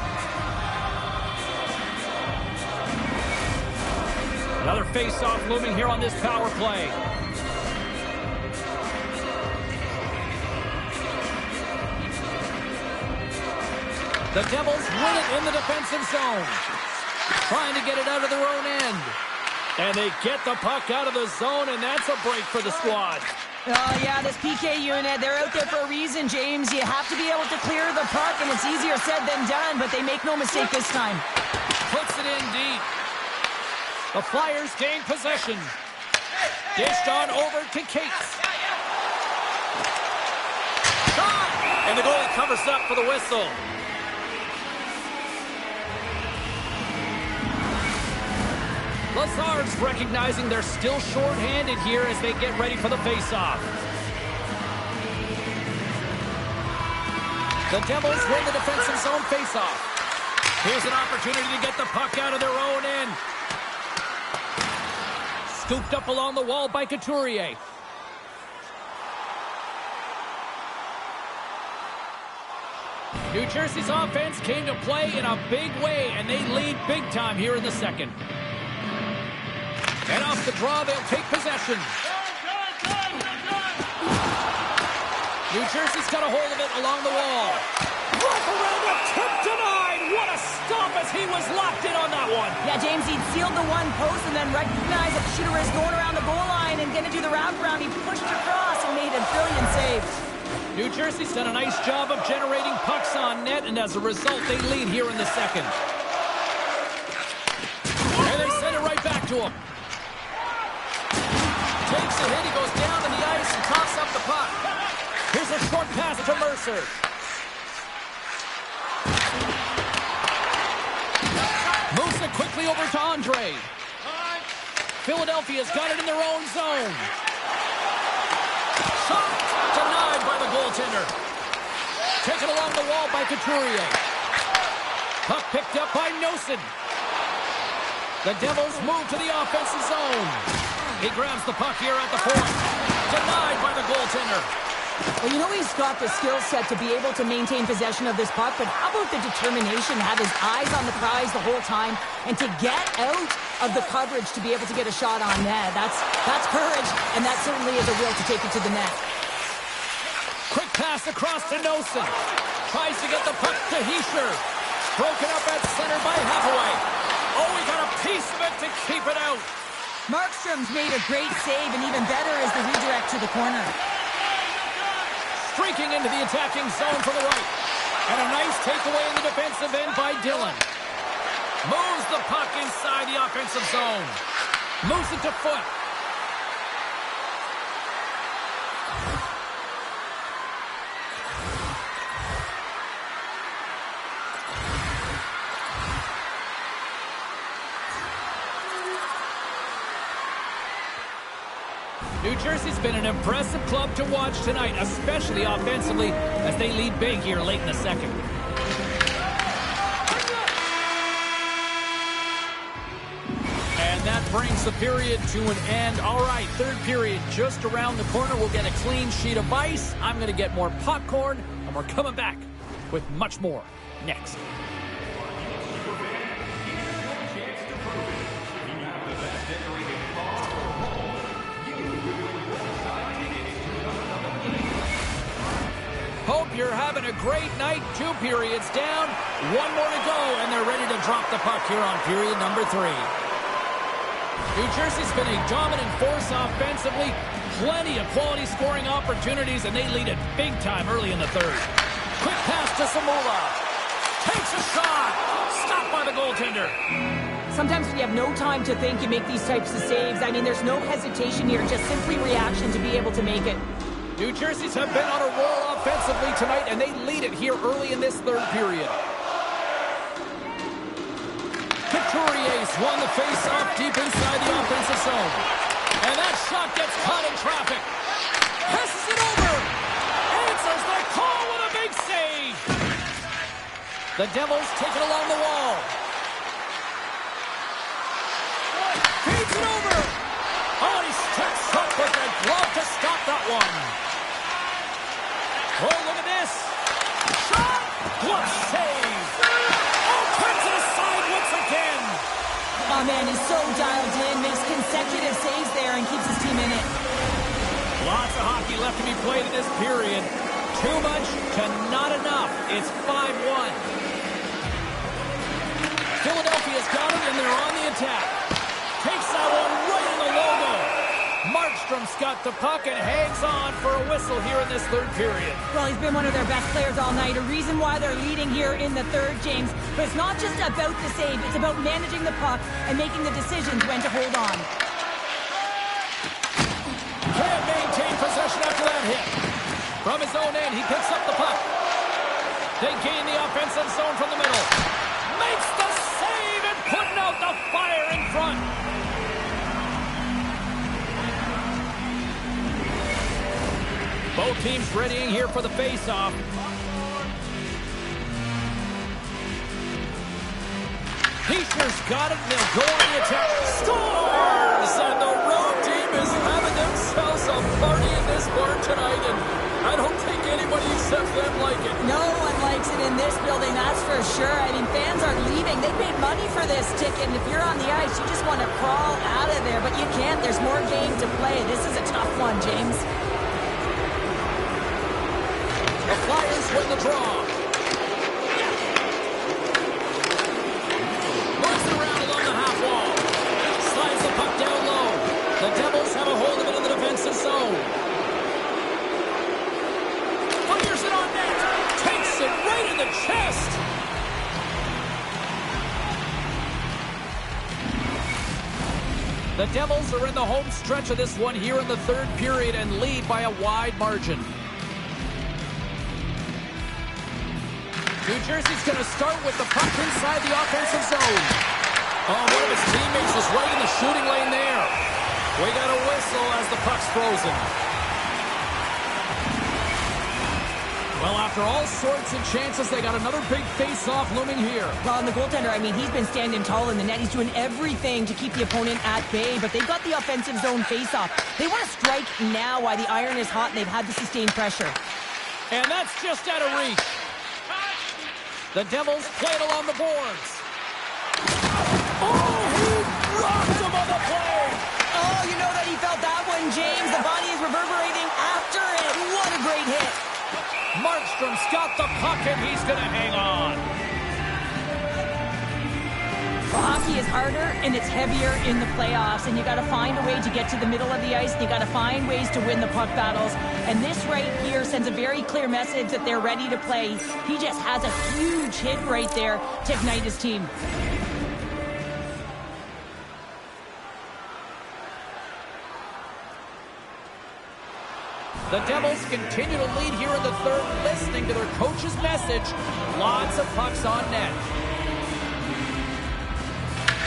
Another face-off looming here on this power play. The Devils win it in the defensive zone. Trying to get it out of their own end. And they get the puck out of the zone, and that's a break for the squad. Oh, yeah, this PK unit, they're out there for a reason, James. You have to be able to clear the puck, and it's easier said than done, but they make no mistake this time. Puts it in deep. The Flyers gain possession. Dished on over to Cates. Shot! And the goalie covers up for the whistle. Lazard's recognizing they're still short-handed here as they get ready for the face-off. The Devils win the defensive zone face-off. Here's an opportunity to get the puck out of their own end. Scooped up along the wall by Couturier. New Jersey's offense came to play in a big way, and they lead big time here in the second. And off the draw, they'll take possession. New Jersey's got a hold of it along the wall. Broke around the tip, denied. What a stop as he was locked in on that one. Yeah, James, he'd sealed the one post and then recognized that the shooter is going around the goal line and going to do the wraparound. He pushed across and made a brilliant save. New Jersey's done a nice job of generating pucks on net, and as a result, they lead here in the second. And they send it right back to him. Takes a hit, he goes down to the ice and tops up the puck. Here's a short pass to Mercer. Moves it quickly over to Andre. Philadelphia's got it in their own zone. Shot! goaltender. Taken along the wall by Couturier. Puck picked up by Nosen. The Devils move to the offensive zone. He grabs the puck here at the point. Denied by the goaltender. Well, you know he's got the skill set to be able to maintain possession of this puck, but how about the determination, have his eyes on the prize the whole time, and to get out of the coverage to be able to get a shot on net. That's courage, and that certainly is a will to take it to the net. Quick pass across to Nosen. Tries to get the puck to Heischer. Broken up at center by Hathaway. Oh, he got a piece of it to keep it out. Markstrom's made a great save, and even better is the redirect to the corner. Streaking into the attacking zone for the right. And a nice takeaway in the defensive end by Dillon. Moves the puck inside the offensive zone. Moves it to Foot. New Jersey's been an impressive club to watch tonight, especially offensively, as they lead big here late in the second. And that brings the period to an end. All right, third period just around the corner. We'll get a clean sheet of ice. I'm going to get more popcorn, and we're coming back with much more next. Hope you're having a great night. 2 periods down, 1 more to go, and they're ready to drop the puck here on period number 3. New Jersey's been a dominant force offensively. Plenty of quality scoring opportunities, and they lead it big time early in the third. Quick pass to Samula. Takes a shot. Stopped by the goaltender. Sometimes when you have no time to think, you make these types of saves. I mean, there's no hesitation here, just simply reaction to be able to make it. New Jersey's have been on a roll offensively tonight, and they lead it here early in this third period. Couturier's won the face-off deep inside the offensive zone. And that shot gets caught in traffic. Passes it over. Answers the call with a big save. The Devils take it along the wall. Feeds it over. Oh, he steps up with a glove to stop that one. Oh, look at this. Shot. Glove save. Oh, turns it aside once again. Oh, man, he's so dialed in. Makes consecutive saves there and keeps his team in it. Lots of hockey left to be played in this period. Too much to not enough. It's 5-1. Philadelphia's got it, and they're on the attack. Takes that one right in the logo. Markstrom's got the puck and hangs on for a whistle here in this third period. Well, he's been one of their best players all night. A reason why they're leading here in the third, James. But it's not just about the save. It's about managing the puck and making the decisions when to hold on. Can't maintain possession after that hit. From his own end, he picks up the puck. They gain the offensive zone from the middle. Makes the save and putting out the fire in front. Both teams readying here for the face-off. Heischer's got it, and they'll go on the attack. Scores! And the road team is having themselves a party in this bar tonight, and I don't think anybody except them like it. No one likes it in this building, that's for sure. I mean, fans are leaving. They paid money for this ticket, and if you're on the ice, you just want to crawl out of there, but you can't. There's more game to play. This is a tough one, James. The Flyers win the draw. Moves it around along the half wall. Slides the puck down low. The Devils have a hold of it in the defensive zone. Fires it on net. Takes it right in the chest. The Devils are in the home stretch of this one here in the third period and lead by a wide margin. New Jersey's going to start with the puck inside the offensive zone. Oh, one of his teammates is right in the shooting lane there. We got a whistle as the puck's frozen. Well, after all sorts of chances, they got another big face-off looming here. Well, and the goaltender, I mean, he's been standing tall in the net. He's doing everything to keep the opponent at bay, but they've got the offensive zone face-off. They want to strike now while the iron is hot, and they've had to sustain pressure. And that's just out of reach. The Devils play it along the boards. Oh, he rocked him on the play. Oh, you know that he felt that one, James. The body is reverberating after it. What a great hit. Markstrom's got the puck, and he's going to hang on. Well, hockey is harder, and it's heavier in the playoffs, and you got to find a way to get to the middle of the ice, and you got to find ways to win the puck battles. And this right here sends a very clear message that they're ready to play. He just has a huge hit right there to ignite his team. The Devils continue to lead here in the third, listening to their coach's message. Lots of pucks on net.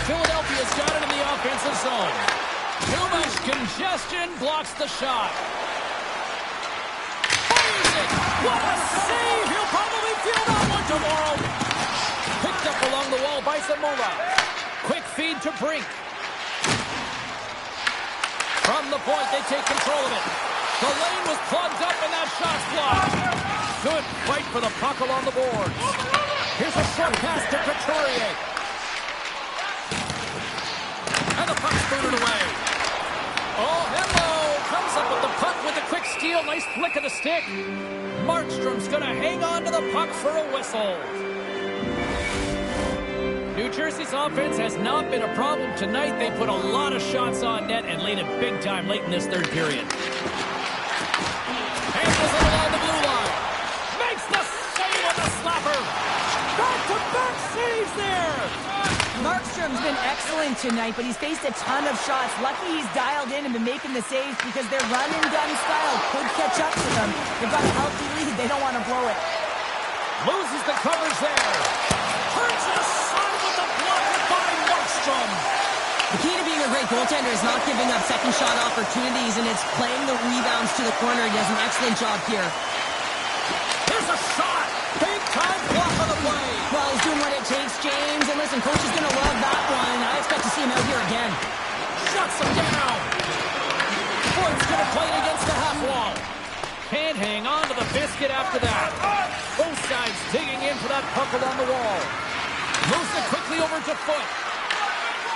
Philadelphia's got it in the offensive zone. Too much congestion, blocks the shot. Fires it! What a save! He'll probably feel that one tomorrow. Picked up along the wall by Zamula. Quick feed to Brink. From the point, they take control of it. The lane was plugged up and that shot's blocked. Good fight for the puck along the boards. Here's a short pass to Couturier. And the puck's booted away. Oh, hello. Comes up with the puck with a quick steal. Nice flick of the stick. Markstrom's going to hang on to the puck for a whistle. New Jersey's offense has not been a problem tonight. They put a lot of shots on net and laid it big time late in this third period. Handles it along the blue line. Makes the save on the slapper. Back-to-back saves there. Markstrom's been excellent tonight, but he's faced a ton of shots. Lucky he's dialed in and been making the saves because their run-and-gun style could catch up to them. They've got a healthy lead. They don't want to blow it. Loses the coverage there. Turns it aside with the block by Markstrom. The key to being a great goaltender is not giving up second shot opportunities, and it's playing the rebounds to the corner. He does an excellent job here. Here's a shot. Big time block on the play. Well, he's doing what it takes, James. And listen, coach is going to love that one. I expect to see him out here again. Shuts him down. Ford's going to play it against the half wall. Can't hang on to the biscuit after that. Both sides digging in for that puck along the wall. Moves it quickly over to Foot.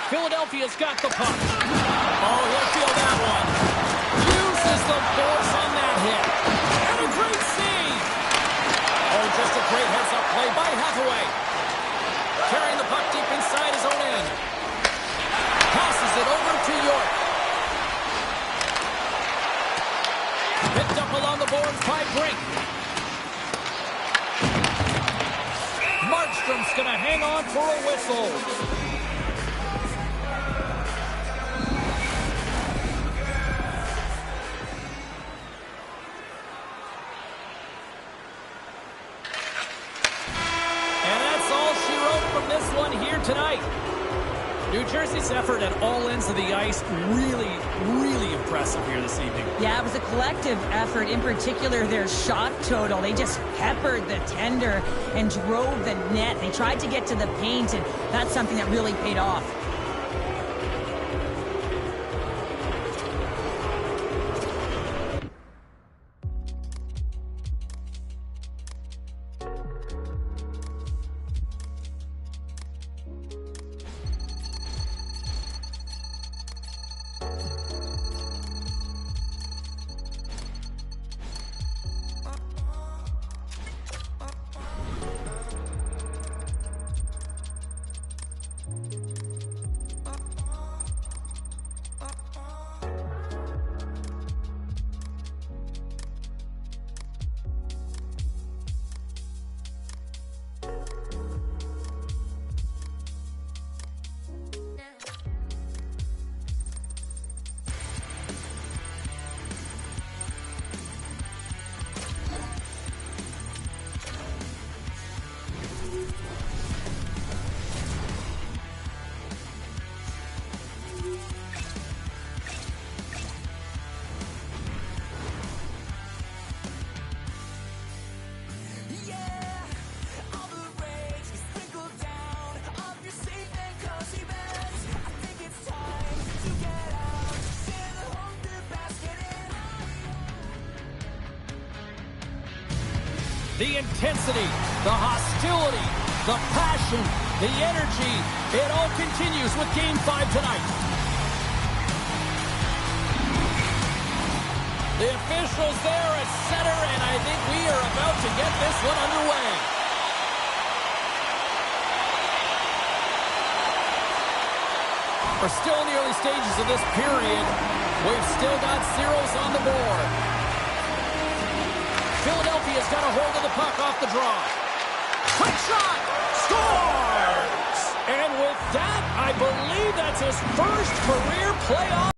Philadelphia's got the puck. Oh, he'll feel that one. Uses the force on that hit. And a great save. Oh, just a great heads-up play by Hathaway. Carrying the puck deep inside his own end. Passes it over to York. Picked up along the boards by Brink. Markstrom's going to hang on for a whistle. This one here tonight. New Jersey's effort at all ends of the ice really impressive here this evening. Yeah, it was a collective effort. In particular, their shot total. They just peppered the tender and drove the net. They tried to get to the paint, and that's something that really paid off. The intensity, the hostility, the passion, the energy, it all continues with Game 5 tonight. The officials there at center, and I think we are about to get this one underway. We're still in the early stages of this period. We've still got zeros on the board. Philadelphia's got a hold of the puck off the draw. Quick shot! Scores! And with that, I believe that's his first career playoff.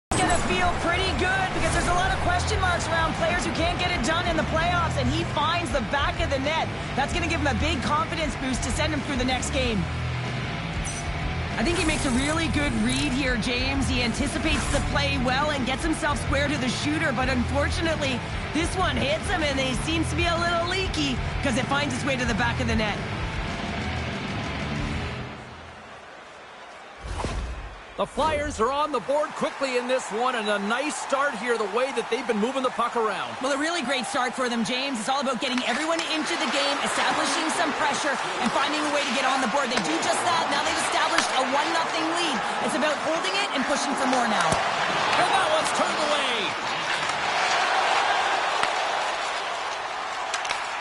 He's going to feel pretty good because there's a lot of question marks around players who can't get it done in the playoffs, and he finds the back of the net. That's going to give him a big confidence boost to send him through the next game. I think he makes a really good read here, James. He anticipates the play well and gets himself square to the shooter, but unfortunately, this one hits him and he seems to be a little leaky because it finds its way to the back of the net. The Flyers are on the board quickly in this one, and a nice start here the way that they've been moving the puck around. Well, a really great start for them, James. It's all about getting everyone into the game, establishing some pressure, and finding a way to get on the board. They do just that. Now they've established a 1-0 lead. It's about holding it and pushing for more now. And that one's turned away.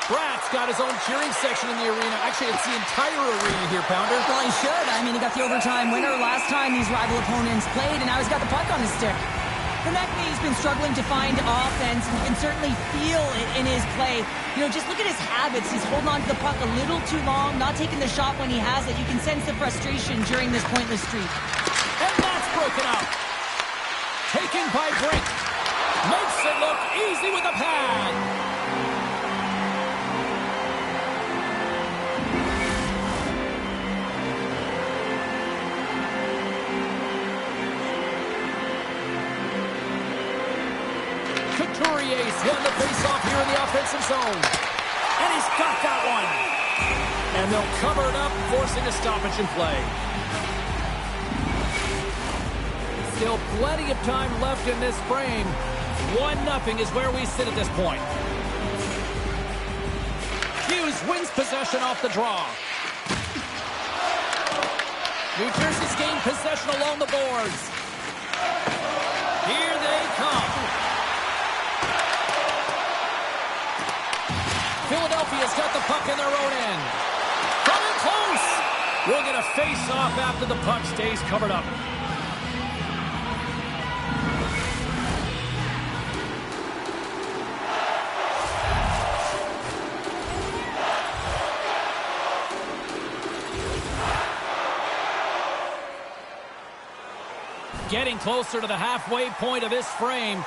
Brat's got his own cheering section in the arena. Actually, it's the entire arena here, Pounder. Well, he should. I mean, he got the overtime winner last time these rival opponents played, and now he's got the puck on his stick. Konechny's been struggling to find offense, and you can certainly feel it in his play. You know, just look at his habits. He's holding on to the puck a little too long, not taking the shot when he has it. You can sense the frustration during this pointless streak. And that's broken out. Taken by Brink. Makes it look easy with a pad. Couturier's won the face-off here in the offensive zone. And he's got that one. And they'll cover it up, forcing a stoppage in play. Still plenty of time left in this frame. 1-0 is where we sit at this point. Hughes wins possession off the draw. New Jersey's gained possession along the boards. Here they come. Philadelphia's got the puck in their own end. Coming close. We'll get a face-off after the puck stays covered up. Getting closer to the halfway point of this frame.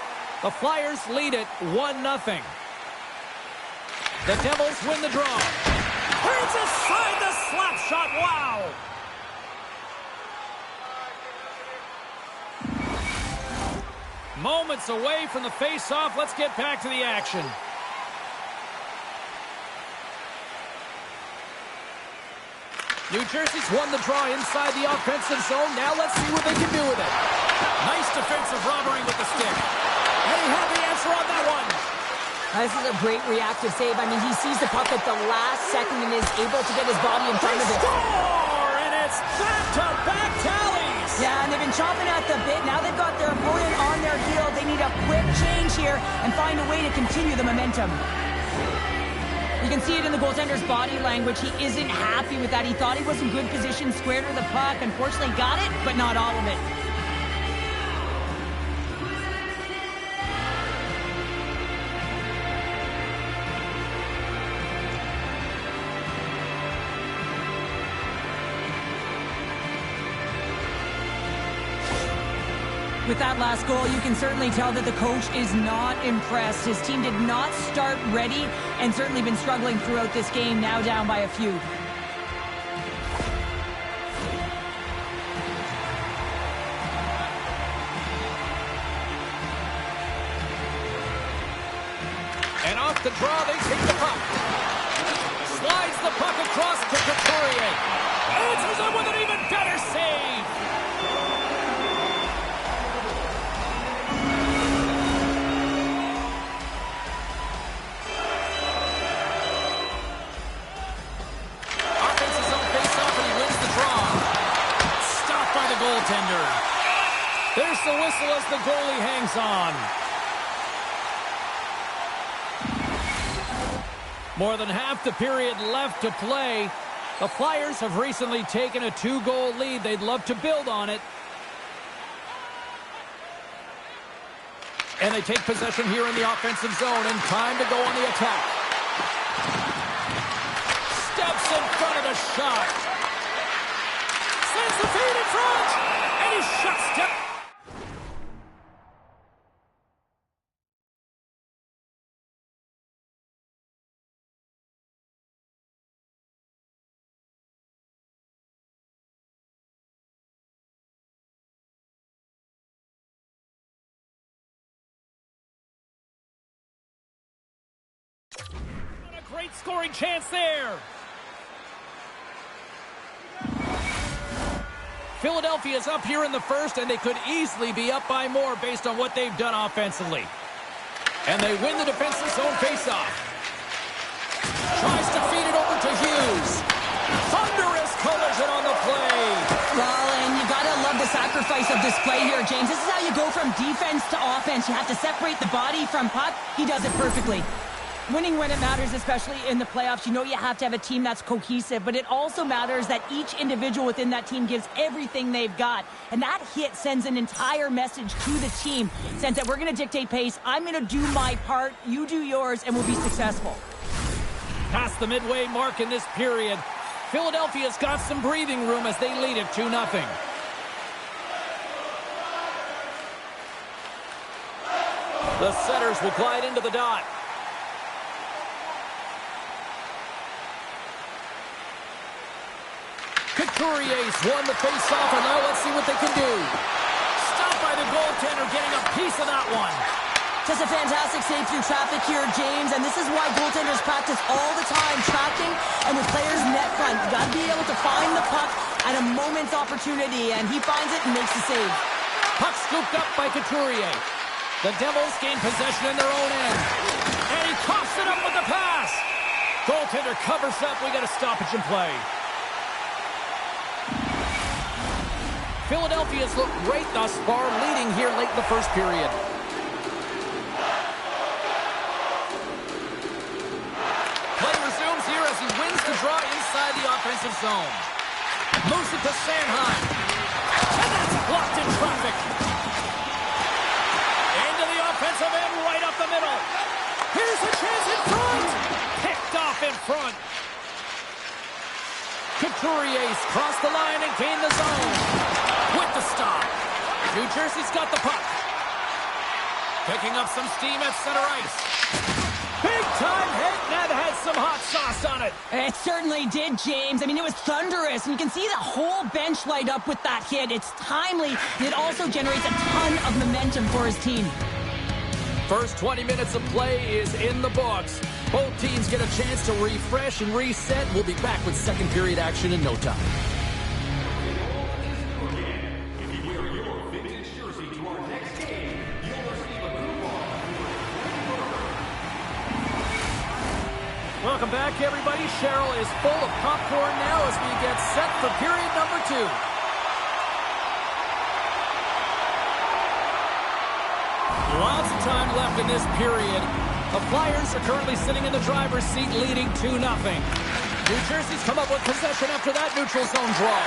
The Flyers lead it 1-0. The Devils win the draw. Brings aside the slap shot. Wow! Moments away from the face-off. Let's get back to the action. New Jersey's won the draw inside the offensive zone. Now let's see what they can do with it. Nice defensive robbery with the stick. And he had the answer on that one. This is a great reactive save. I mean, he sees the puck at the last second and is able to get his body in front of it. Score! And it's back-to-back tallies! Yeah, and they've been chomping at the bit. Now they've got their opponent on their heel. They need a quick change here and find a way to continue the momentum. You can see it in the goaltender's body language. He isn't happy with that. He thought he was in good position, squared to the puck. Unfortunately, got it, but not all of it. With that last goal, you can certainly tell that the coach is not impressed. His team did not start ready and certainly been struggling throughout this game, now down by a few. And off the draw, they take the puck. Slides the puck across to Couturier. Answers it with an even better save. goaltender. There's the whistle as the goalie hangs on. More than half the period left to play. The Flyers have recently taken a 2-goal lead. They'd love to build on it. And they take possession here in the offensive zone, and time to go on the attack. Steps in front of the shot. Sends the feed in front, and he shuts down. A great scoring chance there. Philadelphia's up here in the first, and they could easily be up by more based on what they've done offensively. And they win the defensive zone faceoff. Tries to feed it over to Hughes. Thunderous collision on the play. Well, and you got to love the sacrifice of this play here, James. This is how you go from defense to offense. You have to separate the body from puck. He does it perfectly. Winning when it matters, especially in the playoffs, you know you have to have a team that's cohesive, but it also matters that each individual within that team gives everything they've got. And that hit sends an entire message to the team, saying that we're going to dictate pace, I'm going to do my part, you do yours, and we'll be successful. Past the midway mark in this period, Philadelphia's got some breathing room as they lead it 2-0. The Setters will glide into the dot. Couturier's won the face-off, and now let's see what they can do. Stopped by the goaltender, getting a piece of that one. Just a fantastic save through traffic here, James, and this is why goaltenders practice all the time, tracking and with players net front. You got to be able to find the puck at a moment's opportunity, and he finds it and makes the save. Puck scooped up by Couturier. The Devils gain possession in their own end. And he coughs it up with the pass. Goaltender covers up. We got a stoppage in play. Philadelphia's looked great thus far, leading here late in the first period. Play resumes here as he wins the draw inside the offensive zone. Moves it to Sanheim. And that's blocked in traffic. Into the offensive end, right up the middle. Here's a chance in front. Picked off in front. Couturier's crossed the line and gained the zone. With the stop. New Jersey's got the puck. Picking up some steam at center ice. Big time hit, and that had some hot sauce on it. It certainly did, James. I mean, it was thunderous, and you can see the whole bench light up with that hit. It's timely. It also generates a ton of momentum for his team. First 20 minutes of play is in the books. Both teams get a chance to refresh and reset. We'll be back with second period action in no time. Welcome back, everybody. Cheryl is full of popcorn now as we get set for period number 2. Lots of time left in this period. The Flyers are currently sitting in the driver's seat, leading 2-0. New Jersey's come up with possession after that neutral zone draw.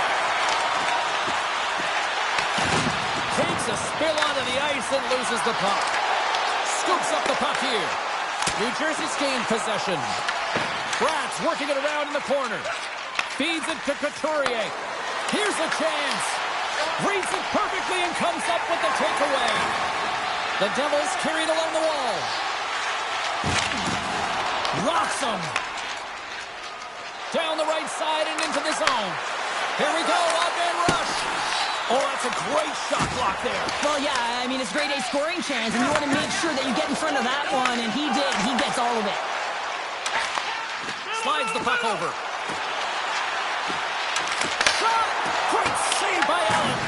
Takes a spill onto the ice and loses the puck. Scoops up the puck here. New Jersey's gained possession. Bratz working it around in the corner. Feeds it to Couturier. Here's a chance. Reads it perfectly and comes up with the takeaway. The Devils carried along the wall. Rocks him. Down the right side and into the zone. Here we go, odd-man rush. Oh, that's a great shot block there. Well, yeah, I mean, it's grade A scoring chance, and you want to make sure that you get in front of that one, and he did. He gets all of it. Slides the puck over. Shot! Great save by Allen.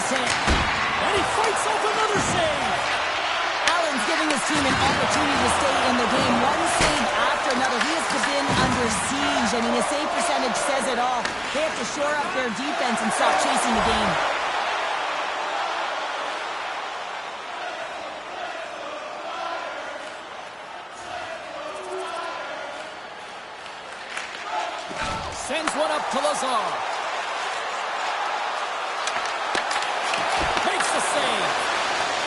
Nice hit. And he fights off another save. Allen's giving his team an opportunity to stay in the game. One save after another. He has been under siege. I mean, his save percentage says it all. They have to shore up their defense and stop chasing the game. Sends one up to Lazar. Makes the save.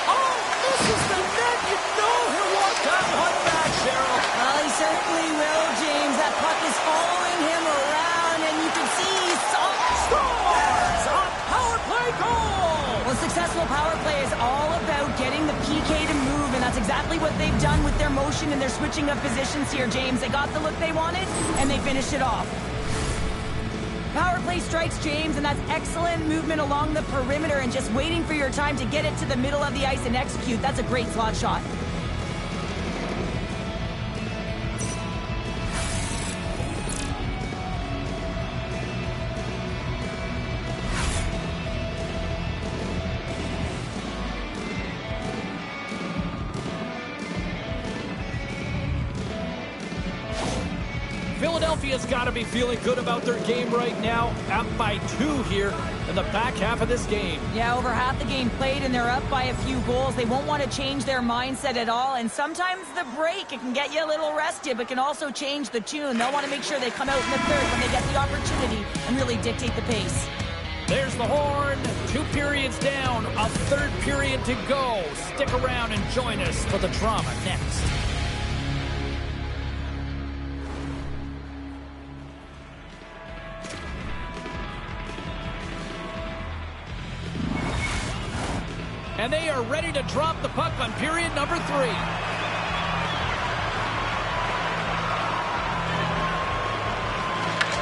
Oh, this is the net. You know he'll want that one back, Cheryl. Well, he certainly will, James. That puck is following him around, and you can see he's Scores! A power play goal! Well, successful power play is all about getting the PK to move, and that's exactly what they've done with their motion and their switching of positions here, James. They got the look they wanted, and they finished it off. Power play strikes, James, and that's excellent movement along the perimeter and just waiting for your time to get it to the middle of the ice and execute. That's a great slot shot. Philadelphia's got to be feeling good about their game right now. Up by 2 here in the back half of this game. Yeah, over half the game played, and they're up by a few goals. They won't want to change their mindset at all, and sometimes the break, it can get you a little rested, but can also change the tune. They'll want to make sure they come out in the third when they get the opportunity and really dictate the pace. There's the horn. 2 periods down, a third period to go. Stick around and join us for the drama next. And they are ready to drop the puck on period number 3.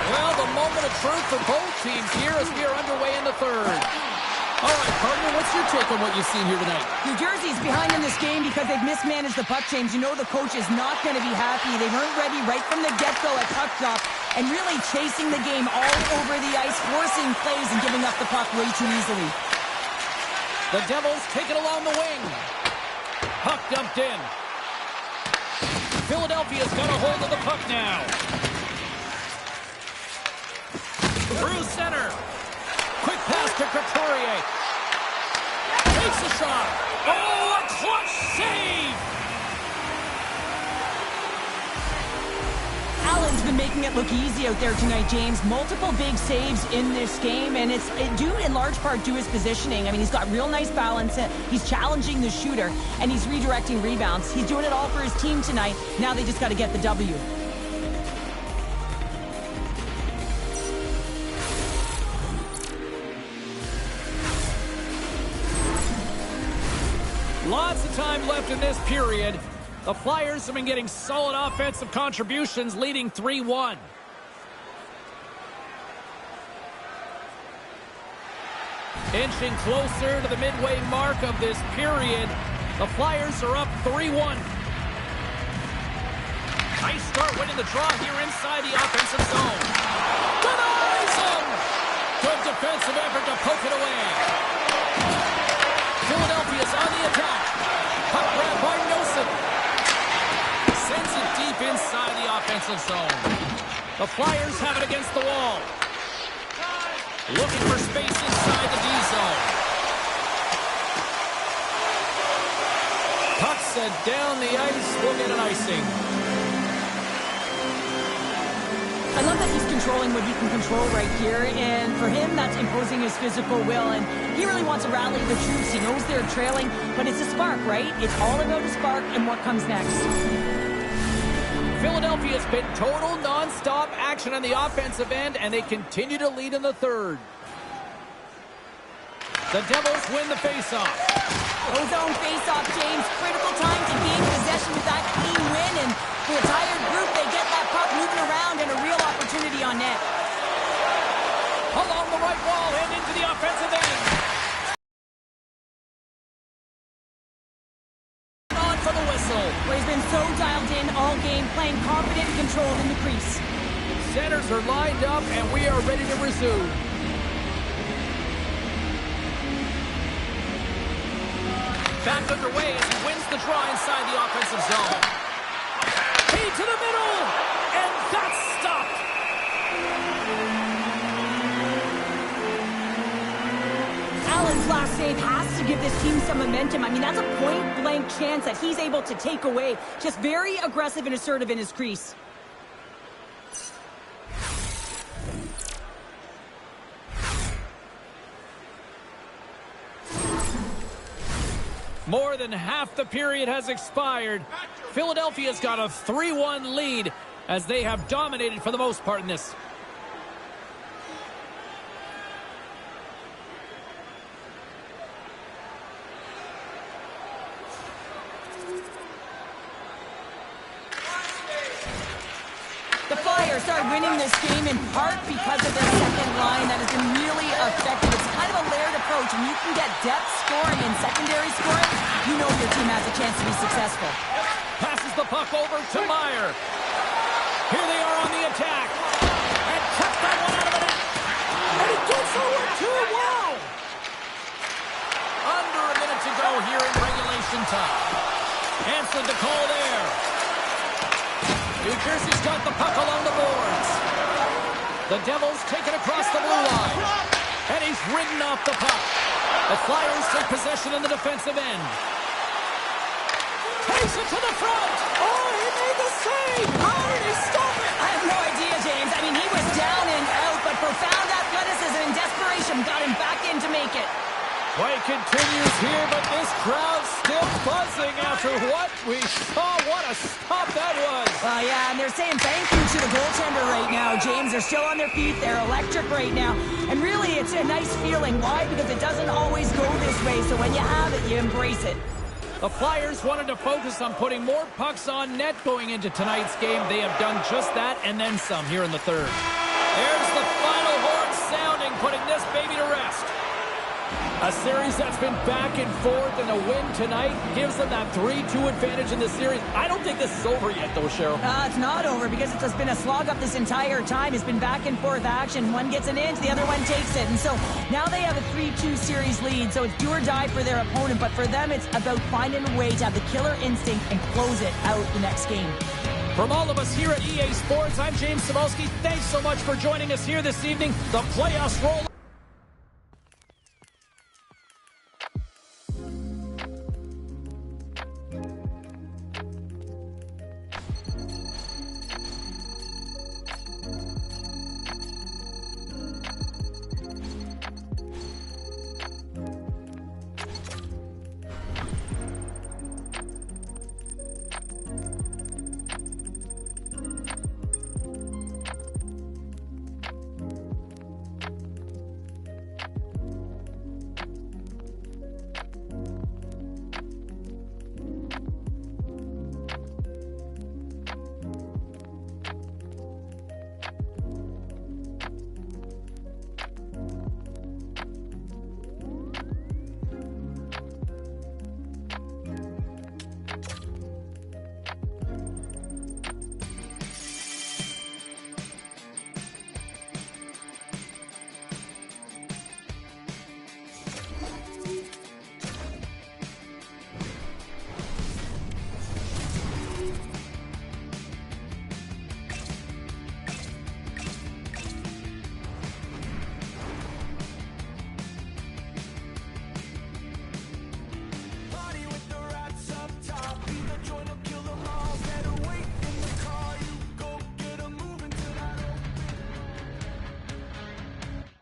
Well, the moment of truth for both teams here as we are underway in the third. All right, partner, what's your take on what you've seen here tonight? New Jersey's behind in this game because they've mismanaged the puck change. You know the coach is not going to be happy. They weren't ready right from the get-go at puck drop and really chasing the game all over the ice, forcing plays and giving up the puck way too easily. The Devils take it along the wing. Puck dumped in. Philadelphia's got a hold of the puck now. Through center. Quick pass to Couturier. Takes a shot. Oh, a clutch save! Allen's been making it look easy out there tonight, James. Multiple big saves in this game, and it's due in large part to his positioning. I mean, he's got real nice balance. He's challenging the shooter, and he's redirecting rebounds. He's doing it all for his team tonight. Now they just got to get the W. Lots of time left in this period. The Flyers have been getting solid offensive contributions, leading 3-1. Inching closer to the midway mark of this period. The Flyers are up 3-1. Nice start winning the draw here inside the offensive zone. Denies him! Good defensive effort to poke it away. Philadelphia's on the attack. Puck grab by Nelson. Sends it deep inside the offensive zone. The Flyers have it against the wall. Looking for space inside the D zone. Puck set down the ice. We'll get an icing. I love that he's controlling what he can control right here, and for him, that's imposing his physical will, and he really wants to rally the troops. He knows they're trailing, but it's a spark, right? It's all about a spark and what comes next. Philadelphia's been total non-stop action on the offensive end, and they continue to lead in the third. The Devils win the faceoff. Ozone faceoff, James. Critical time to gain possession with that clean win, and for a tired group, they get that puck moving around and a real opportunity on net. Along the right wall and into the offensive end. On for the whistle. Where he's been so dialed in all game, playing confident and controlled in the crease. Centers are lined up, and we are ready to resume. Back underway as he wins the draw inside the offensive zone. Feed to the middle, and that's stopped. Allen's last save has to give this team some momentum. I mean, that's a point-blank chance that he's able to take away. Just very aggressive and assertive in his crease. More than half the period has expired. Philadelphia's got a 3-1 lead as they have dominated for the most part in this. The Flyers are winning this game in part because of their second line that has been really effective. It's kind of a layered approach. When you can get depth scoring and secondary scoring, you know your team has a chance to be successful. Passes the puck over to Meyer. Here they are on the attack. And kept that one out of the net. And he gets over too well. Under a minute to go here in regulation time. Answered the call there. New Jersey's got the puck along the boards. The Devils take it across the blue line. And he's ridden off the puck. The Flyers take possession in the defensive end. Takes it to the front. Oh, he made the save. How did he stop it? I have no idea, James. I mean, he was down and out, but profound athleticism and desperation got him back in to make it. Play continues here, but this crowd's still buzzing after what we saw. What a stop that was. Well, yeah, and they're saying thank you to the goaltender right now, James. They're still on their feet. They're electric right now. And really, it's a nice feeling. Why? Because it doesn't always go this way. So when you have it, you embrace it. The Flyers wanted to focus on putting more pucks on net going into tonight's game. They have done just that and then some here in the third. There's the final horn sounding, putting this baby to rest. A series that's been back and forth, and a win tonight gives them that 3-2 advantage in the series. I don't think this is over yet, though, Cheryl. It's not over because it's just been a slog up this entire time. It's been back and forth action. One gets an inch, the other one takes it. And so now they have a 3-2 series lead, so it's do or die for their opponent. But for them, it's about finding a way to have the killer instinct and close it out the next game. From all of us here at EA Sports, I'm James Cybulski. Thanks so much for joining us here this evening. The playoffs roll.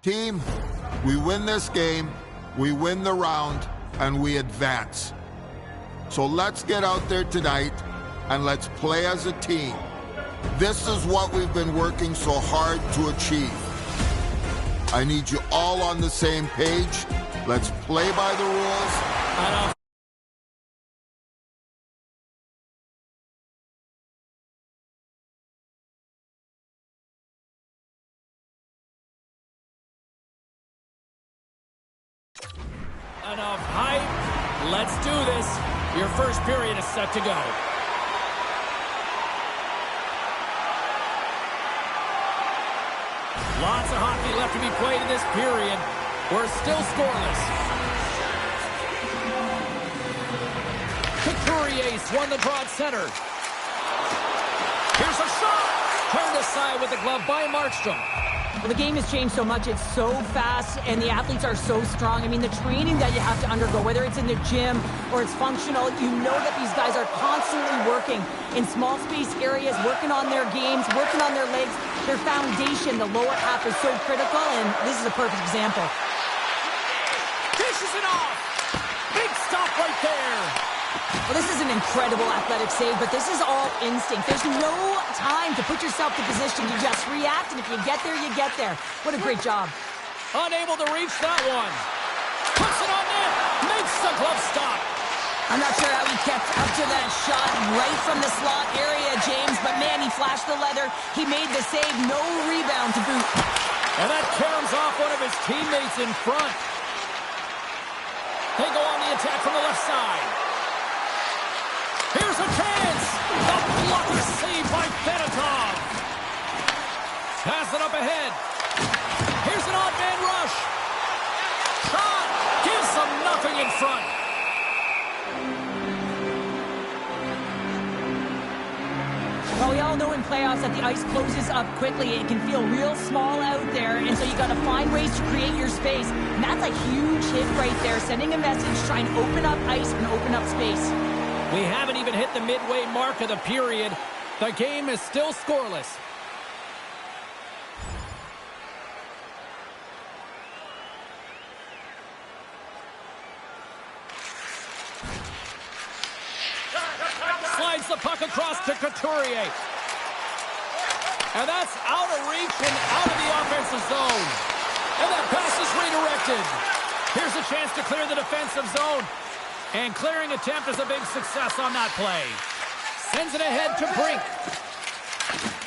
Team, we win this game, we win the round, and we advance. So let's get out there tonight and let's play as a team. This is what we've been working so hard to achieve. I need you all on the same page. Let's play by the rules. Enough hype. Let's do this. Your first period is set to go. Lots of hockey left to be played in this period. We're still scoreless. Leafs won the draw at center. Here's a shot. Turned aside with the glove by Markstrom. Well, the game has changed so much. It's so fast, and the athletes are so strong. I mean, the training that you have to undergo, whether it's in the gym or it's functional, you know that these guys are constantly working in small space areas, working on their games, working on their legs. Their foundation, the lower half, is so critical, and this is a perfect example. Dishes it off. Big stop right there. Well, this is an incredible athletic save, but this is all instinct. There's no time to put yourself to position. You just react, and if you get there, you get there. What a great job. Unable to reach that one. Puts it on net. Makes the glove stop. I'm not sure how he kept up to that shot right from the slot area, James, but man, he flashed the leather. He made the save. No rebound to boot. And that caroms off one of his teammates in front. They go on the attack from the left side. Here's a chance. The blocker saved by Benetov. Pass it up ahead. Here's an odd man rush. Shot. Gives them nothing in front. Well, we all know in playoffs that the ice closes up quickly. It can feel real small out there, and so you got to find ways to create your space. And that's a huge hit right there, sending a message, trying to open up ice and open up space. We haven't even hit the midway mark of the period. The game is still scoreless. Slides the puck across to Couturier. And that's out of reach and out of the offensive zone. And that pass is redirected. Here's a chance to clear the defensive zone. And clearing attempt is a big success on that play. Sends it ahead to Brink.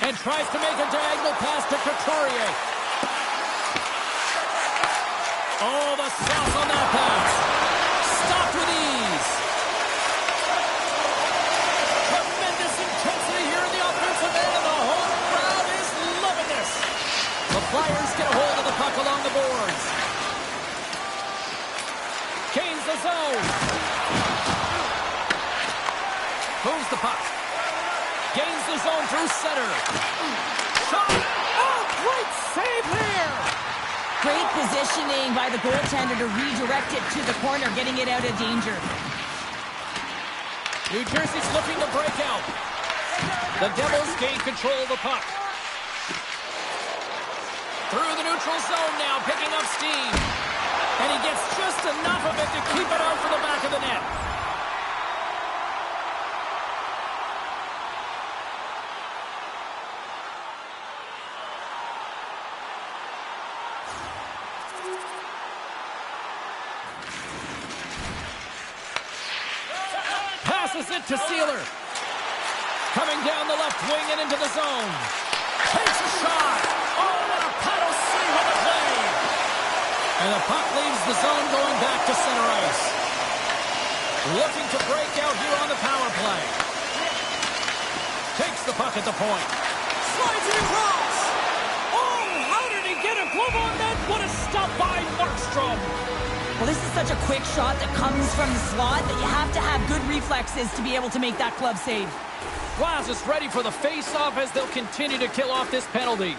And tries to make a diagonal pass to Couturier. Oh, the sauce on that pass. Stopped with ease. Tremendous intensity here in the offensive end, and the home crowd is loving this. The Flyers get a hold of the puck along the boards. Gains the zone. Moves the puck. Gains the zone through center. Shot. Oh, great save here. Great positioning by the goaltender to redirect it to the corner, getting it out of danger. New Jersey's looking to break out. The Devils gain control of the puck. Through the neutral zone now, picking up steam. And he gets just enough of it to keep it out for the back of the net. Passes it to Sealer. Coming down the left wing and into the zone. Takes a shot. Oh, what a paddle save on the play. And the puck leaves the zone going back to center ice. Looking to break out here on the power play. Takes the puck at the point. Slides it across. Oh, how did he get a glove on that? What a stop by Markstrom. Well, this is such a quick shot that comes from the slot that you have to have good reflexes to be able to make that glove save. Glass is ready for the face-off as they'll continue to kill off this penalty.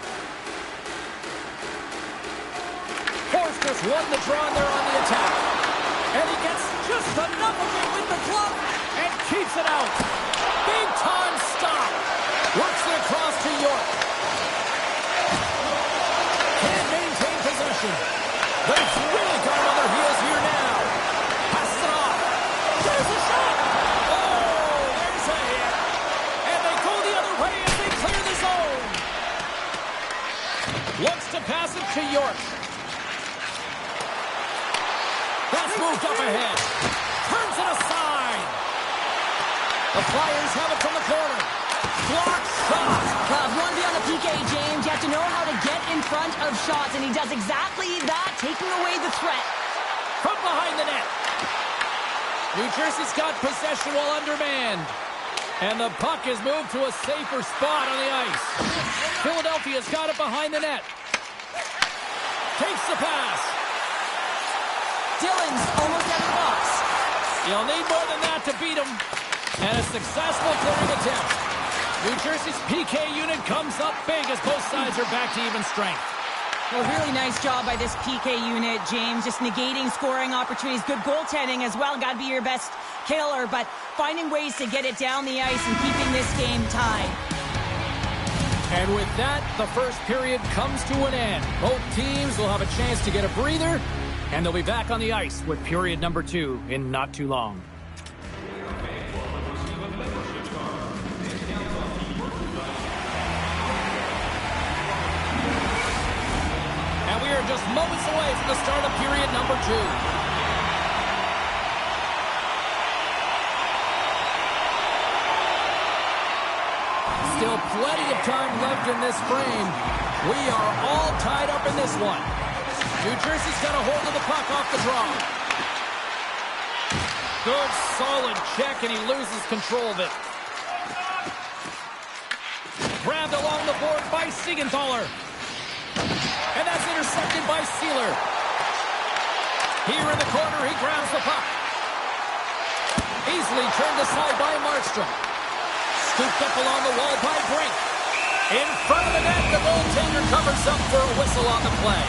Forster's won the draw and they're on the attack. And he gets just enough of it with the glove and keeps it out. Big time stop. Works it across to York. Can't maintain possession. They've really got on their heels here now. Passes it off. There's a shot. Oh, there's a hit. And they go the other way as they clear the zone. Looks to pass it to York. That's moved up ahead. Turns it aside. The Flyers have it from the corner. Block shot. Well, if you want to be on the PK, James, you have to know how to get in front of shots, and he does exactly that, taking away the threat. From behind the net. New Jersey's got possession while undermanned. And the puck is moved to a safer spot on the ice. Philadelphia's got it behind the net. Takes the pass. Dillon's almost out of the box. You'll need more than that to beat him. And a successful clearing attempt. New Jersey's PK unit comes up big as both sides are back to even strength. Well, really nice job by this PK unit, James. Just negating scoring opportunities. Good goaltending as well. Got to be your best killer, but finding ways to get it down the ice and keeping this game tied. And with that, the first period comes to an end. Both teams will have a chance to get a breather, and they'll be back on the ice with period number 2 in not too long. And we are just moments away from the start of period number 2. Still plenty of time left in this frame. We are all tied up in this one. New Jersey's got a hold of the puck off the draw. Good, solid check, and he loses control of it. Grabbed along the board by Siegenthaler. And that's intercepted by Sealer. Here in the corner, he grabs the puck. Easily turned aside by Markstrom. Scooped up along the wall by Brink. In front of the net, the goaltender covers up for a whistle on the play.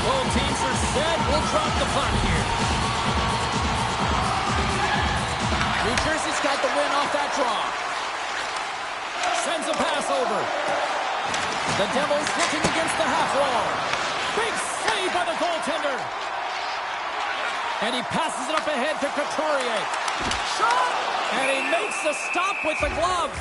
Both teams are set. We'll drop the puck here. New Jersey's got the win off that draw. Sends a pass over. The Devils looking against the half wall. Big save by the goaltender. And he passes it up ahead to Couturier. Shot! And he makes the stop with the glove.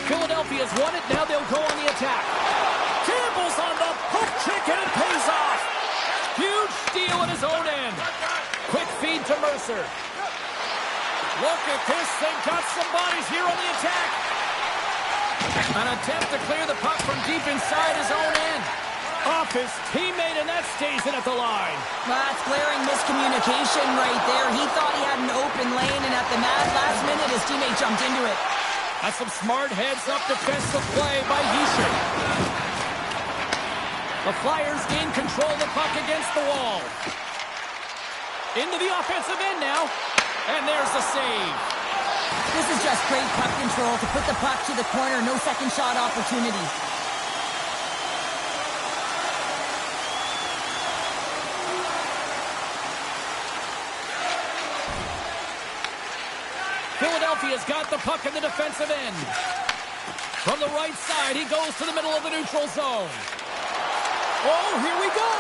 Philadelphia's won it. Now they'll go on the attack. Campbell's on the hook check and it pays off. Huge steal at his own end. Quick feed to Mercer. Look at this. They've got some bodies here on the attack. An attempt to clear the puck from deep inside his own end. Off his teammate, and that stays in at the line. That's glaring miscommunication right there. He thought he had an open lane, and at the last minute, his teammate jumped into it. That's some smart heads-up defensive play by Hischier. The Flyers gain control of the puck against the wall. Into the offensive end now. And there's the save. This is just great puck control to put the puck to the corner. No second shot opportunity. Philadelphia's got the puck in the defensive end. From the right side, he goes to the middle of the neutral zone. Oh, here we go.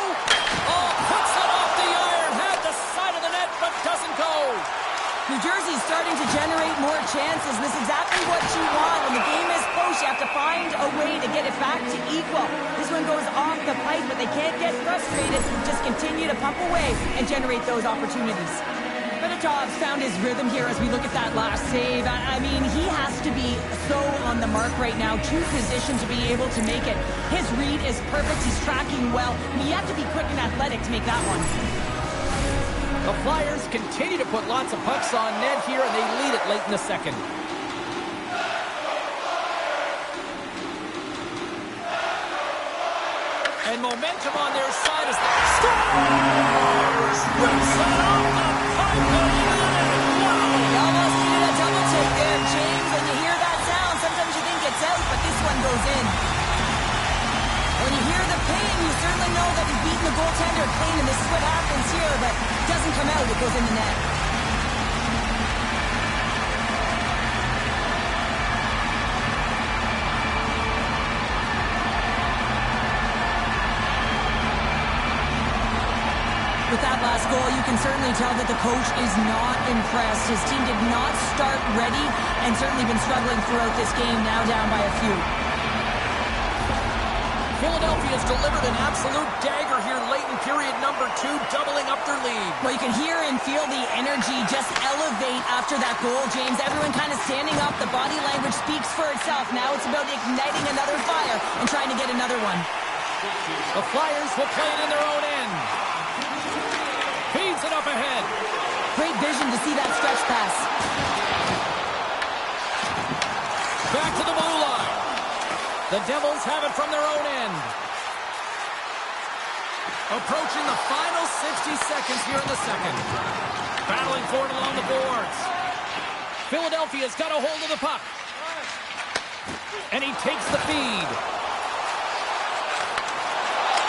Oh, puts it off the iron. Had the side of the net, but doesn't go. New Jersey's starting to generate more chances. This is exactly what you want. When the game is close, you have to find a way to get it back to equal. This one goes off the pipe, but they can't get frustrated. Just continue to pump away and generate those opportunities. Fedottov's found his rhythm here as we look at that last save. I mean, he has to be so on the mark right now. True position to be able to make it. His read is perfect. He's tracking well. I mean, you have to be quick and athletic to make that one. The Flyers continue to put lots of pucks on net here, and they lead it late in the second. And momentum on their side as the Stars rips it off the pipe. You almost needed a double take there, James. When you hear that sound, sometimes you think it's out, but this one goes in. When you hear the ping, you certainly know that you've beaten the goaltender clean, and this is what happens here, but it doesn't come out, it goes in the net. With that last goal, you can certainly tell that the coach is not impressed. His team did not start ready and certainly been struggling throughout this game, now down by a few. Philadelphia's delivered an absolute dagger here late in period number 2, doubling up their lead. Well, you can hear and feel the energy just elevate after that goal, James. Everyone kind of standing up. The body language speaks for itself. Now it's about igniting another fire and trying to get another one. The Flyers will play it in their own end. Feeds it up ahead. Great vision to see that stretch pass. Back to the blue line. The Devils have it from their own end. Approaching the final 60 seconds here in the second. Battling for it along the boards. Philadelphia's got a hold of the puck. And he takes the feed.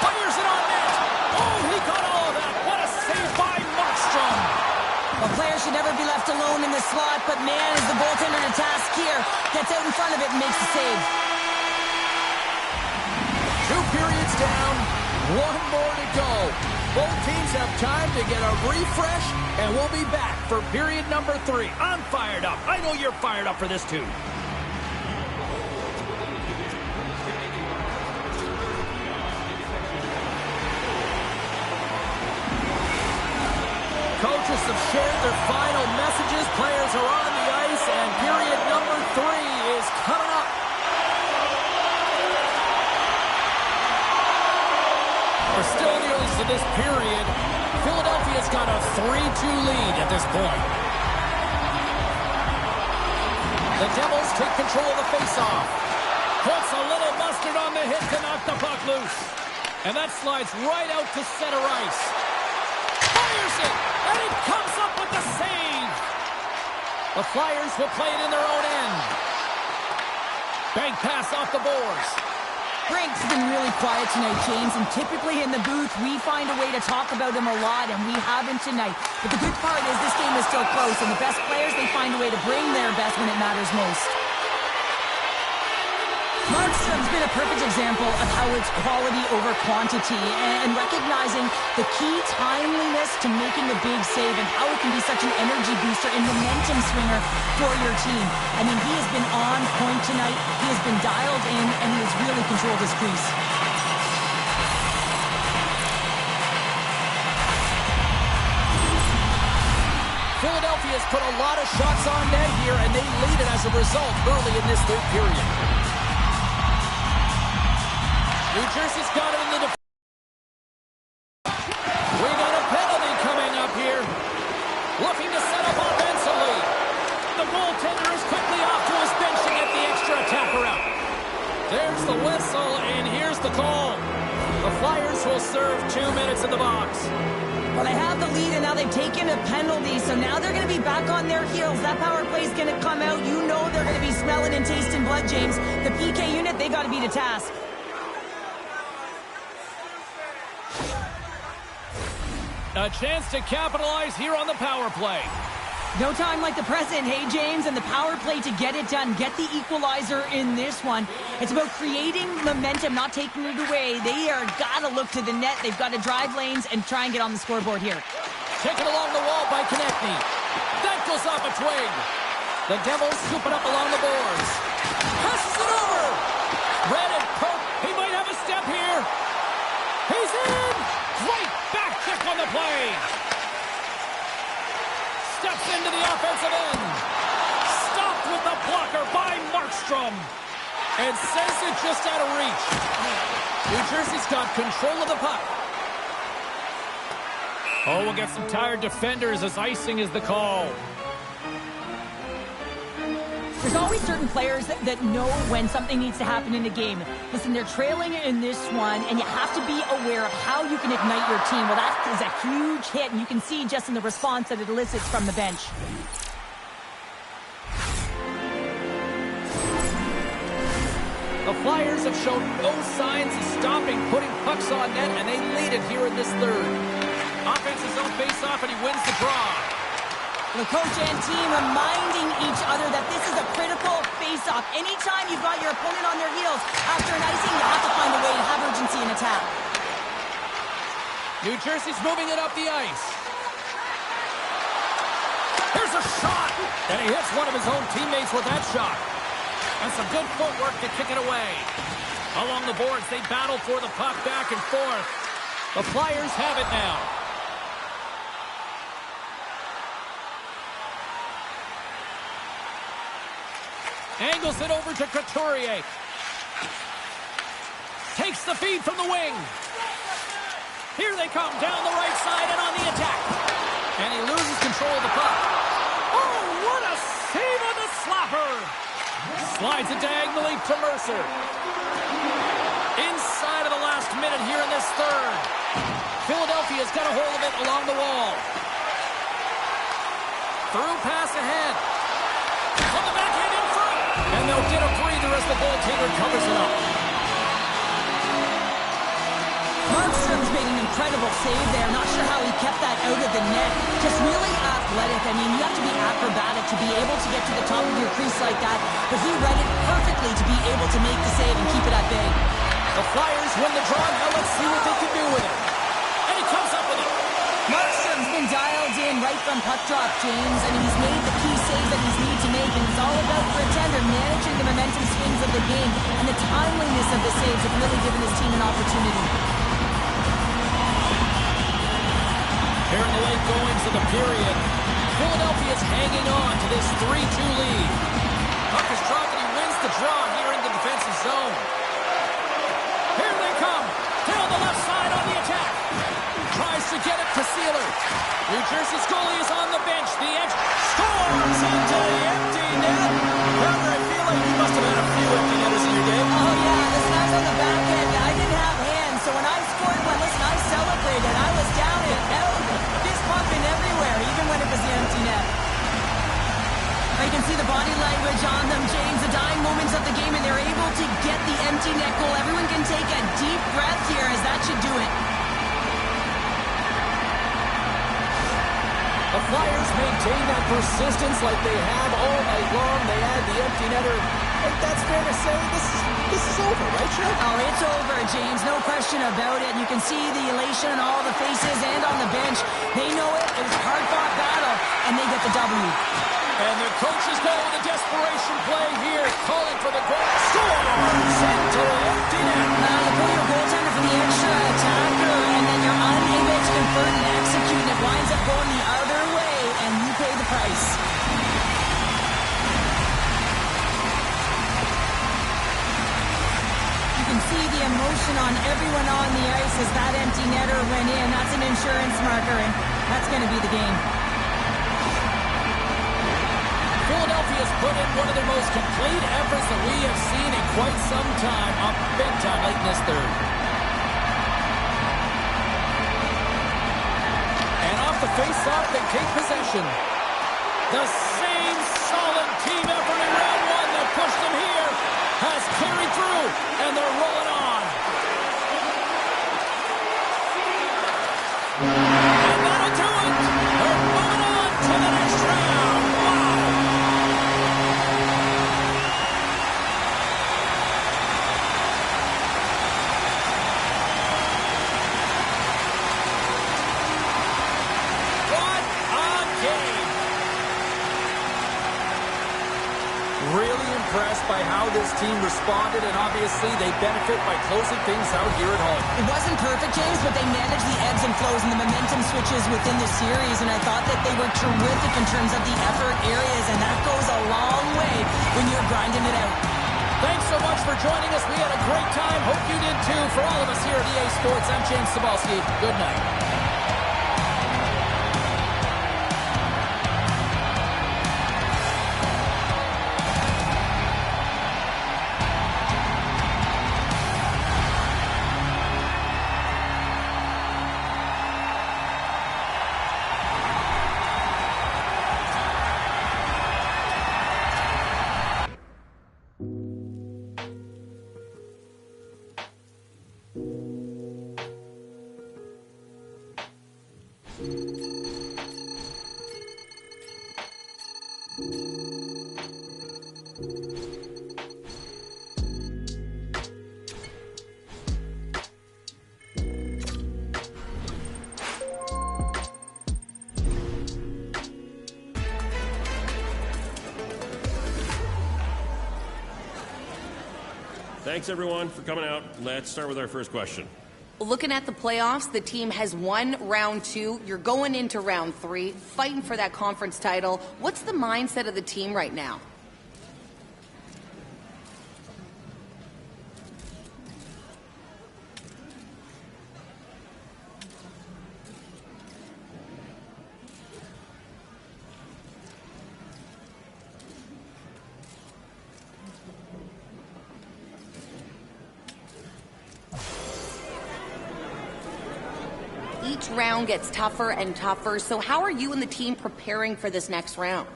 Fires it on net. Oh, he got all of that. What a save by Markstrom. Well, players should never be left alone in the slot, but man, is the goaltender to task here. Gets out in front of it and makes the save. 2 periods down, 1 more to go. Both teams have time to get a refresh, and we'll be back for period number 3. I'm fired up. I know you're fired up for this too. Coaches have shared their final messages. Players are on the ice, and period number 3 is coming up. We're still in the early to this period. Philadelphia's got a 3-2 lead at this point. The Devils take control of the faceoff. Puts a little mustard on the hit to knock the puck loose. And that slides right out to center ice. Fires it, and it comes up with the save. The Flyers will play it in their own end. Bank pass off the boards. Frank's been really quiet tonight, James, and typically in the booth, we find a way to talk about him a lot, and we haven't tonight. But the good part is this game is still close, and the best players, they find a way to bring their best when it matters most. Markstrom's been a perfect example of how it's quality over quantity and recognizing the key timeliness to making a big save and how it can be such an energy booster and momentum swinger for your team. I mean, he has been on point tonight. He has been dialed in, and he has really controlled his crease. Philadelphia's put a lot of shots on net here, and they lead it as a result early in this third period. New Jersey's got it in the defense. We got a penalty coming up here. Looking to set up offensively. The goaltender is quickly off to his bench to get the extra attacker out. There's the whistle, and here's the call. The Flyers will serve 2 minutes in the box. Well, they have the lead, and now they've taken a penalty, so now they're going to be back on their heels. That power play is going to come out. You know they're going to be smelling and tasting blood, James. The PK unit, they got to be the task. A chance to capitalize here on the power play. No time like the present, hey, James, and the power play to get it done. Get the equalizer in this one. It's about creating momentum, not taking it away. They are got to look to the net. They've got to drive lanes and try and get on the scoreboard here. Taken along the wall by Konechny. That goes off a twig. The Devils scoop it up along the boards. Passes it over. Red and Pope. He might have a step here. He's in. Great back check on the play. Steps into the offensive end. Stopped with the blocker by Markstrom. And sends it just out of reach. New Jersey's got control of the puck. Oh, we'll get some tired defenders as icing is the call. There's always certain players that know when something needs to happen in a game. Listen, they're trailing in this one, and you have to be aware of how you can ignite your team. Well, that is a huge hit, and you can see just in the response that it elicits from the bench. The Flyers have shown no signs of stopping putting pucks on net, and they lead it here in this third. Offense's own face-off, and he wins the draw. The coach and team reminding each other that this is a critical face-off. Anytime you've got your opponent on their heels after an icing, you have to find a way to have urgency in attack. New Jersey's moving it up the ice. Here's a shot, and he hits one of his own teammates with that shot. And some good footwork to kick it away. Along the boards, they battle for the puck back and forth. The Flyers have it now. Angles it over to Couturier. Takes the feed from the wing. Here they come down the right side and on the attack. And he loses control control of the puck. Oh, what a save on the slapper! Slides it diagonally to Mercer. Inside of the last minute here in this third. Philadelphia's got a hold of it along the wall. Through pass ahead. On the backhand in front. And they'll get a breather as the goaltender covers it up. Markstrom's made an incredible save there. Not sure how he kept that out of the net. Just really athletic. I mean, you have to be acrobatic to be able to get to the top of your crease like that. But he read it perfectly to be able to make the save and keep it at bay. The Flyers win the draw. Now let's see what they can do with it. And he comes up with it. Markstrom's been dialed in right from puck drop, James, and he's made the key save that he's need to make, and it's all about, for a tender, managing the momentum swings of the game, and the timeliness of the saves have really given his team an opportunity. Here in the late goings of the period, Philadelphia's hanging on to this 3-2 lead. Puck is dropped and he wins the draw here in the defensive zone. Here they come. Down the left side on the attack. Tries to get it to Sealer. New Jersey's goalie is on the bench. The edge scores into the empty net. Robert, I feel like you must have had a few empty netters in your day. Oh, yeah, the snaps on the back end. I didn't have hands, so when I scored one, listen, I celebrated. I was down and out, fist pumping everywhere, even when it was the empty net. You can see the body language on them, James, the dying moments of the game, and they're able to get the empty net goal. Everyone can take a deep breath here, as that should do it. The Flyers maintain that persistence like they have all night long. They add the empty netter. I think that's fair to say. This is over, right, Shep? Oh, it's over, James. No question about it. You can see the elation on all the faces and on the bench. They know it. It was a hard-fought battle, and they get the W. And the coaches go with a desperation play here, calling for the goal. Scores into the empty net. You pull your goaltender for the extra attacker, and then you're unable to convert and execute, and it winds up going the other way, and you pay the price. You can see the emotion on everyone on the ice as that empty netter went in. That's an insurance marker, and that's going to be the game. Philadelphia's put in one of their most complete efforts that we have seen in quite some time, up big time late in this third. And off the face-off, they take possession. The same solid team effort in round one that pushed them here has carried through, and they're rolling on. And that'll do it. They're moving on to the next round. Really impressed by how this team responded, and obviously they benefit by closing things out here at home. It wasn't perfect, James, but they managed the ebbs and flows and the momentum switches within the series, and I thought that they were terrific in terms of the effort areas, and that goes a long way when you're grinding it out. Thanks so much for joining us. We had a great time. Hope you did too. For all of us here at EA Sports, I'm James Cebulski. Good night. Thanks, everyone, for coming out. Let's start with our first question. Looking at the playoffs, the team has won round 2. You're going into round 3, fighting for that conference title. What's the mindset of the team right now? each round gets tougher and tougher. So how are you and the team preparing for this next round?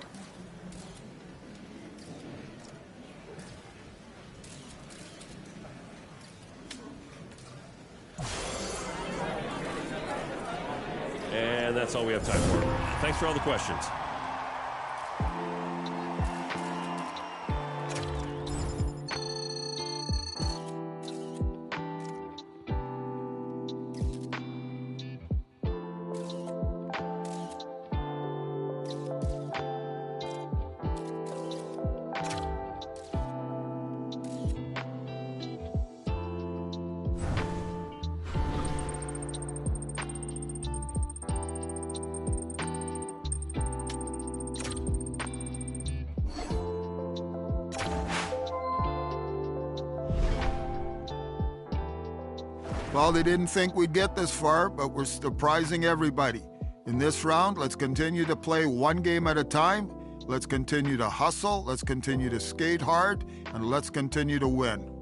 And that's all we have time for. Thanks for all the questions. Well, they didn't think we'd get this far, but we're surprising everybody. In this round, let's continue to play one game at a time. Let's continue to hustle. Let's continue to skate hard. And let's continue to win.